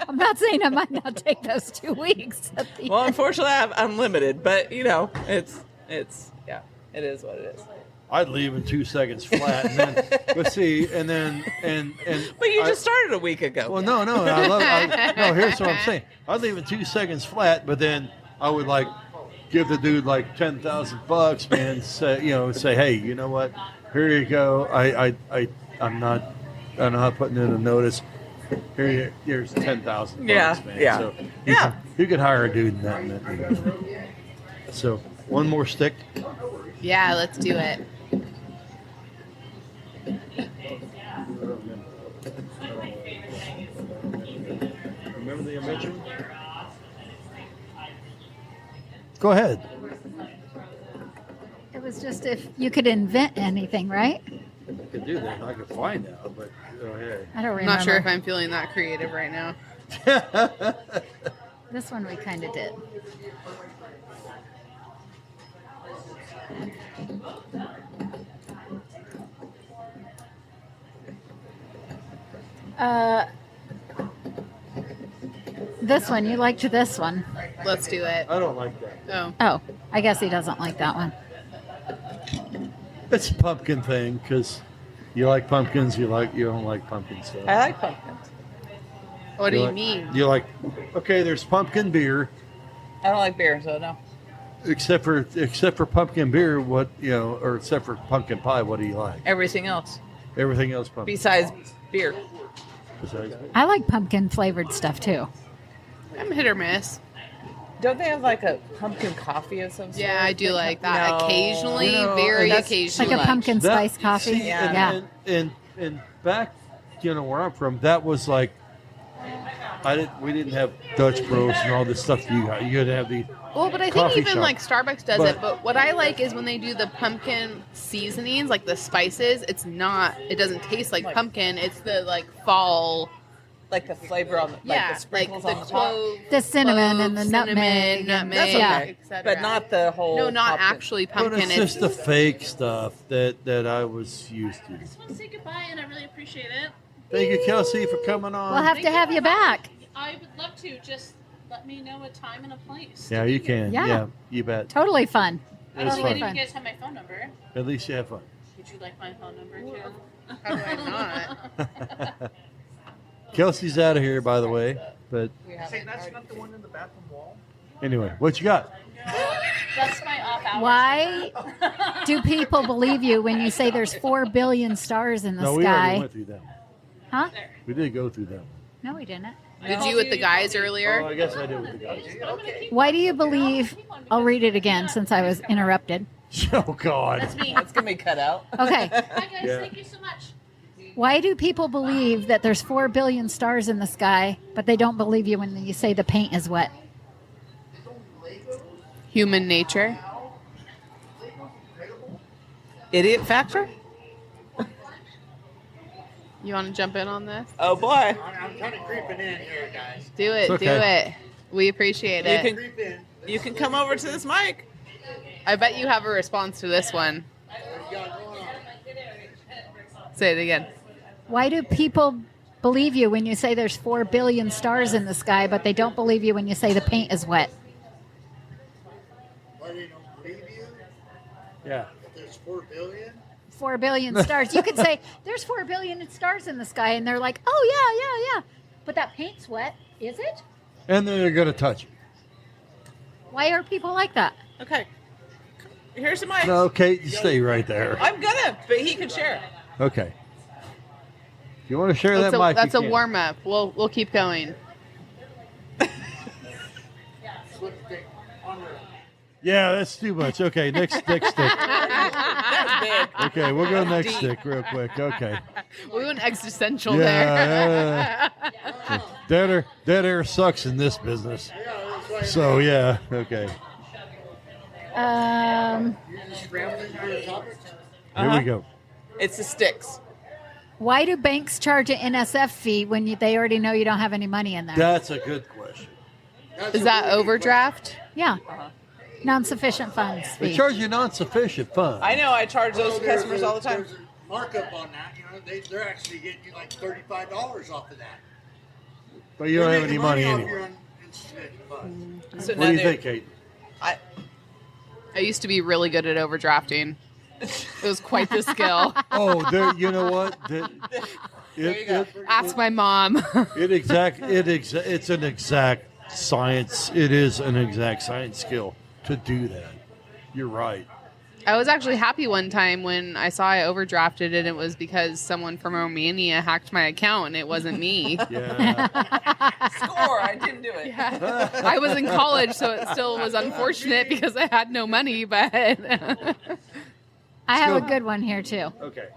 I'm not saying I might not take those 2 weeks. At the Well, end. unfortunately, I have unlimited, but it's yeah, it is what it is. I'd leave in 2 seconds flat, and then let's see, and then and But you I- just started a week ago. Well, no. No, here's what I'm saying. I'd leave in 2 seconds flat, but then I would give the dude $10,000, man. Say, hey, you know what? Here you go. I'm not putting in a notice. Here's $10,000, Yeah, man. yeah. So Yeah. you could hire a dude in that minute. So one more stick. Yeah, let's do it. Remember the invention? Go ahead. It was just if you could invent anything, right? I could do that. I could find out, but go ahead. I don't I'm remember. not sure if I'm feeling that creative right now. This one we kind of did. This one, you liked this one. Let's do it. I don't like that. Oh. Oh, I guess he doesn't like that one. It's a pumpkin thing because you like pumpkins. You don't like pumpkin stuff. I like pumpkins. What do you like- mean? You like? Okay, there's pumpkin beer. I don't like beer, so no. Except for pumpkin beer, or except for pumpkin pie, what do you like? Everything else Everything else pumpkin. besides beer. Besides, I like pumpkin flavored stuff too. I'm hit or miss. Don't they have a pumpkin coffee of some sort? Yeah, I do like that. No. Occasionally, You know, very that's- occasionally. Like a pumpkin That- spice coffee. see, Yeah. and back, where I'm from, that was like, we didn't have Dutch Bros and all this stuff you got. You had to have the Well, but I think coffee even shop. Starbucks does But- it. But what I like is when they do the pumpkin seasonings, like the spices. It doesn't taste like pumpkin. It's the fall. Like the flavor on the Yeah, the like sprinkles the on the top. clove, The cinnamon and the cinnamon, nutmeg. nutmeg, Yeah. etc. But not the whole. No, not pumpkin. actually But pumpkin. it's just the fake stuff that I was used to. I just want to say goodbye, and I really appreciate it. Thank you, Kelsey, for coming on. We'll have to have you back. I would love to. Just let me know a time and a place. Yeah, you can. Yeah. Yeah, you bet. Totally fun. I It's don't think any fun. of you guys have my phone number. At least you have fun. Would you like my phone number too? How do I not? Kelsey's out of here, by the way. But Say that's not the one in the bathroom wall? anyway, what you got? That's my off hours. Why do people believe you when you say there's 4 billion stars in the No, we already sky? went through them. Huh? We did go through them. No, we didn't. Did you with the guys Oh, earlier? I guess I did with the guys. Why do you believe? I'll read it again since I was interrupted. Oh God. That's me. It's gonna be cut out. Okay. Hi guys, Yeah. thank you so much. Why do people believe that there's 4 billion stars in the sky, but they don't believe you when you say the paint is wet? Human nature. Idiot factor. You want to jump in on this? Oh boy. I'm kind of creeping in here, guys. Do it. It's Do okay. it. We appreciate You it. can- Creep in. You can come over to this mic. I bet you have a response to this one. What you got going on? Say it again. Why do people believe you when you say there's 4 billion stars in the sky, but they don't believe you when you say the paint is wet? Why they don't believe you? Yeah. If there's 4 billion? 4 billion stars. You could say there's 4 billion stars in the sky, and they're like, oh, yeah. But that paint's wet, is it? And then they're gonna touch it. Why are people like that? Okay. Here's the mic. No, Kate, you stay right there. I'm gonna, but he can share. Okay. If you want to share that mic, That's you a can. warm up. We'll keep going. Yeah, that's too much. Okay, next stick. That's big. Okay, we'll go next stick real quick. Okay. We went existential there. Yeah. Dead air sucks in this business. So yeah. Okay. Here we go. It's the sticks. Why do banks charge an NSF fee when they already know you don't have any money in there? That's a good question. Is that overdraft? Yeah. Non-sufficient funds They fee. charge you non-sufficient funds. I know. I charge those customers all the time. There's a markup on that. You know, they're actually getting you like $35 off of that. But you don't have any money off anyway. your insufficient funds. So What now do you they're- think, Kate? I I used to be really good at overdrafting. It was quite the skill. Oh, there. You know what? you go. Ask my mom. It's an exact science. It is an exact science skill to do that. You're right. I was actually happy one time when I saw I overdrafted and it was because someone from Romania hacked my account and it wasn't me. Yeah. score. I didn't do it. I was in college, so it still was unfortunate because I had no money, but I have a good one here too. Okay.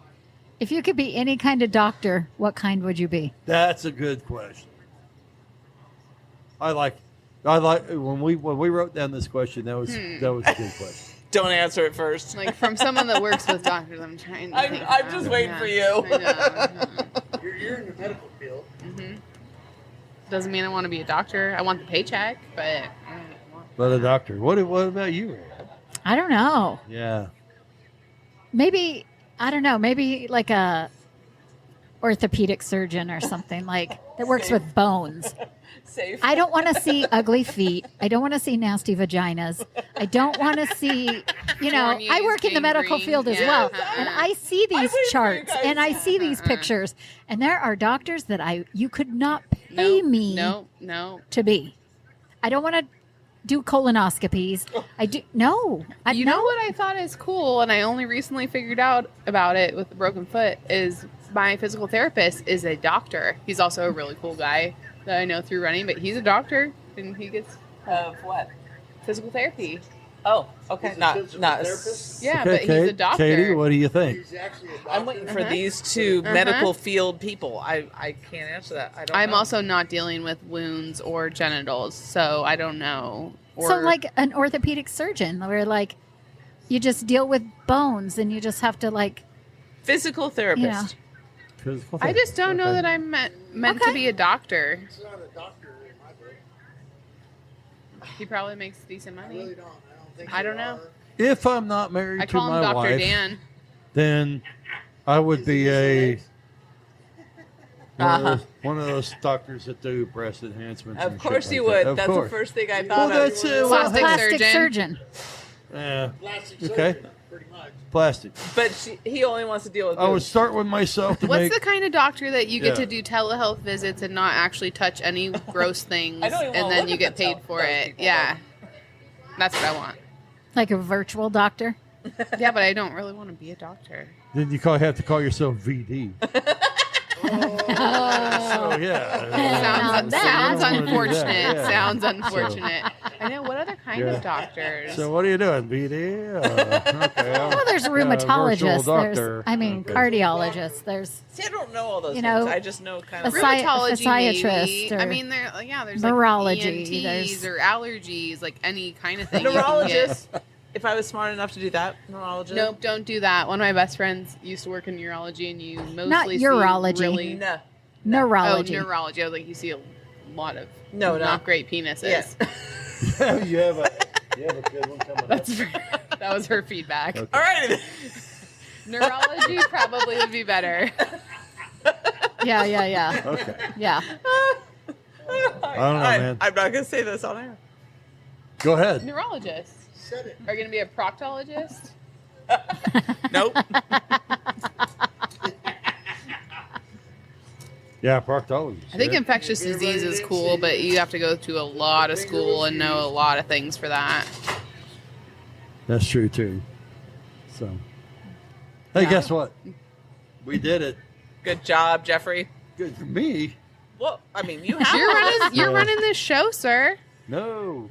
If you could be any kind of doctor, what kind would you be? That's a good question. I like when we wrote down this question. That was a good question. Don't answer it first. like from someone that works with doctors, I'm trying to think. I'm just waiting for you. I know. You're in the medical field. Doesn't mean I want to be a doctor. I want the paycheck, but I don't want. But a doctor. What about you, Ray? I don't know. Yeah. Maybe I don't know. Maybe like a orthopedic surgeon or something like that works with bones. Safe. I don't want to see ugly feet. I don't want to see nasty vaginas. I don't want to see, Corneas, I work in the medical gangrene, field as yeah. well. And I see these wait for you charts guys. and I see these pictures. And there are doctors that you could not pay me No. to be. I don't want to do colonoscopies. I do. No. You know what I thought is cool, and I only recently figured out about it with the broken foot, is my physical therapist is a doctor. He's also a really cool guy that I know through running, but he's a doctor, and he gets Of what? physical therapy. Oh, okay. He's a Not. physical Not. therapist? Yeah, Okay, but Kate, he's a doctor. Katie, what do you think? He's actually a doctor. I'm waiting for Uh-huh. these two medical field people. I can't answer that. I don't. I'm know. also not dealing with wounds or genitals, so I don't know. Or, So like an orthopedic surgeon where like you just deal with bones and you just have to like, physical therapist. Physical I just don't know Okay. that I'm meant Okay. to be a doctor. He's not a doctor in my book. He probably makes decent I money. really don't. I don't think I there don't know. are. If I'm not married I to call him my Dr. wife, Dan. then I would be one of those doctors that do breast enhancements. Of and course shit you like would. that. Of That's course. the first thing I Well, thought that's of. it. Well, Plastic plastic surgeon. surgeon. yeah. Plastic Okay. surgeon, pretty much. Plastic. But he only wants to deal with. I would boobs. start with myself to What's make. the kind of doctor that you get Yeah. to do telehealth visits and not actually touch any gross things, I don't even and wanna then look you at get the paid tel- for those it? people, Yeah, that's what I want. Like a virtual doctor. Yeah, but I don't really want to be a doctor. Then you have to call yourself VD. So yeah. Now Sounds that- wanna do unfortunate. that, yeah. Sounds unfortunate. I know. What other kind Yeah. of doctors? So what are you doing, VD? Okay. Well, there's virtual rheumatologists. doctor. There's, Okay. cardiologists. There's See, I don't know all those You names. know, I just know kind of. a Rheumatology, physiatrist maybe. I or mean, there's neurology, like ENTs there's- or allergies, like any kind of thing. you can Neurologist. If I was smart enough to do that, neurologist. Nope, don't do that. One of my best friends used to work in neurology, and you mostly Not see urology. really No. neurology. Oh, neurology. I was like, you see a lot of No, not great penises. Yes. you have a good one coming up. That was her feedback. Okay. All right. Neurology probably would be better. Yeah, yeah, yeah, Okay. yeah. I don't know, man. I'm not going to say this on air. Go ahead. Neurologists Said it. are going to be a proctologist. Nope. Yeah, proctologist. I think yeah. infectious disease is cool, but you have to go to a lot of school and know a lot of things for that. That's true too. So, hey, guess what? We did it. Good job, Jeffrey. Good for me. Well, I mean, you have You're running this show, sir. No.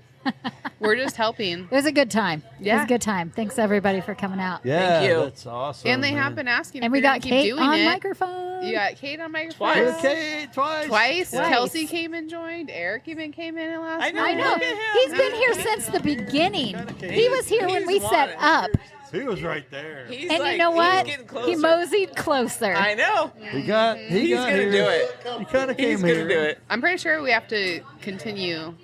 We're just helping. It was a good time. It was Yeah. a good time. Thanks everybody for coming out. Yeah, Thank you. that's awesome. And they man. have been asking. And if we you're got gonna keep Kate doing on it. microphone. You got Kate on microphone. Twice. Okay, twice. Twice. Twice. Kelsey came and joined. Eric even came in last I know. night. I know. Look at him. He's been here since the beginning. Kinda He was here when He's we set wanted. up. He was right there. He's And like, you know what? He's getting He closer. moseyed closer. I know. He got. He He's got gonna here. do it. He kind of came He's here. gonna do it. I'm pretty sure we have to continue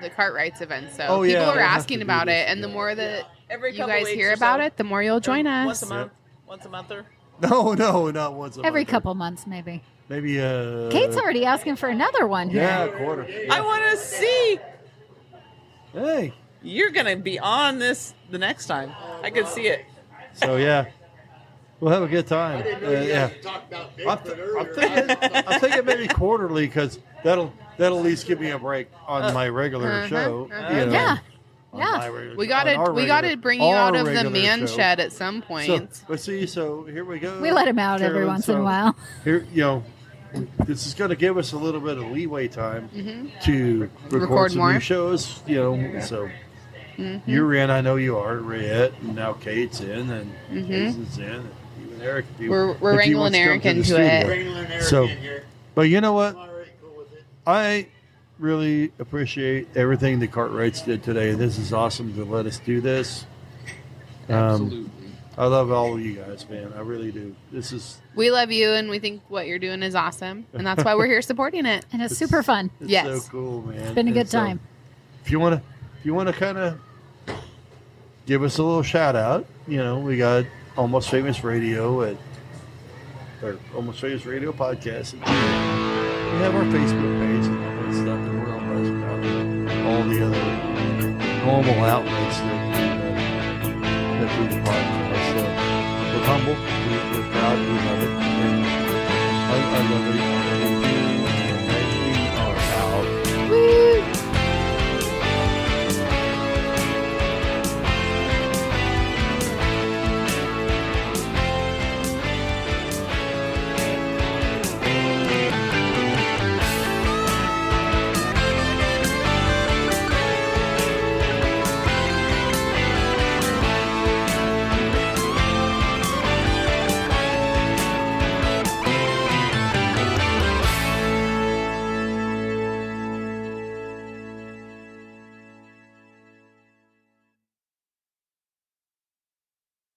the Cartwrights event. So Oh, yeah, people are we'll have asking to do about this, it, and the yeah. more that Every you couple guys weeks hear or about so. it, the more you'll join Once us. a month. Once a month or No, not once a Every month. couple months, maybe. Maybe. Kate's already asking for another one here. Yeah, a quarter. I want to see. Hey. You're gonna be on this the next time. I could see it. So yeah, we'll have a good time. I didn't know you Yeah. guys talked about I'm, Bigfoot earlier. I'm thinking maybe quarterly because that'll at least give me a break on my regular show. You know, Yeah. on Yeah. my regular- We on got our to regular- bring you our out of the regular man show. shed at some point. So, but see, so here we go. We let him out every Carolyn, once in a so while. Here, this is going to give us a little bit of leeway time to record Record some more. new shows. So you're in. I know you are, Rayette, and now Kate's in, and Jason's in, and even Eric. If he- We're if he wrangling wants to come Eric to the into studio. it. Wrangling Eric So- in here. But you know what? I'm already cool with it. I really appreciate everything the Cartwrights did today. This is awesome to let us do this. Absolutely. I love all of you guys, man. I really do. This is We love you, and we think what you're doing is awesome, and that's why we're here supporting it. And it's super fun. it's Yes. so cool, man. It's been a And good so, time. If you want to kind of give us a little shout out, we got Almost Famous Radio or Almost Famous Radio podcast. We have our Facebook page and all that stuff, and we're all buzzing about all the other normal outlets that do the podcast. So we're humble, we're proud, we love it. And I love it.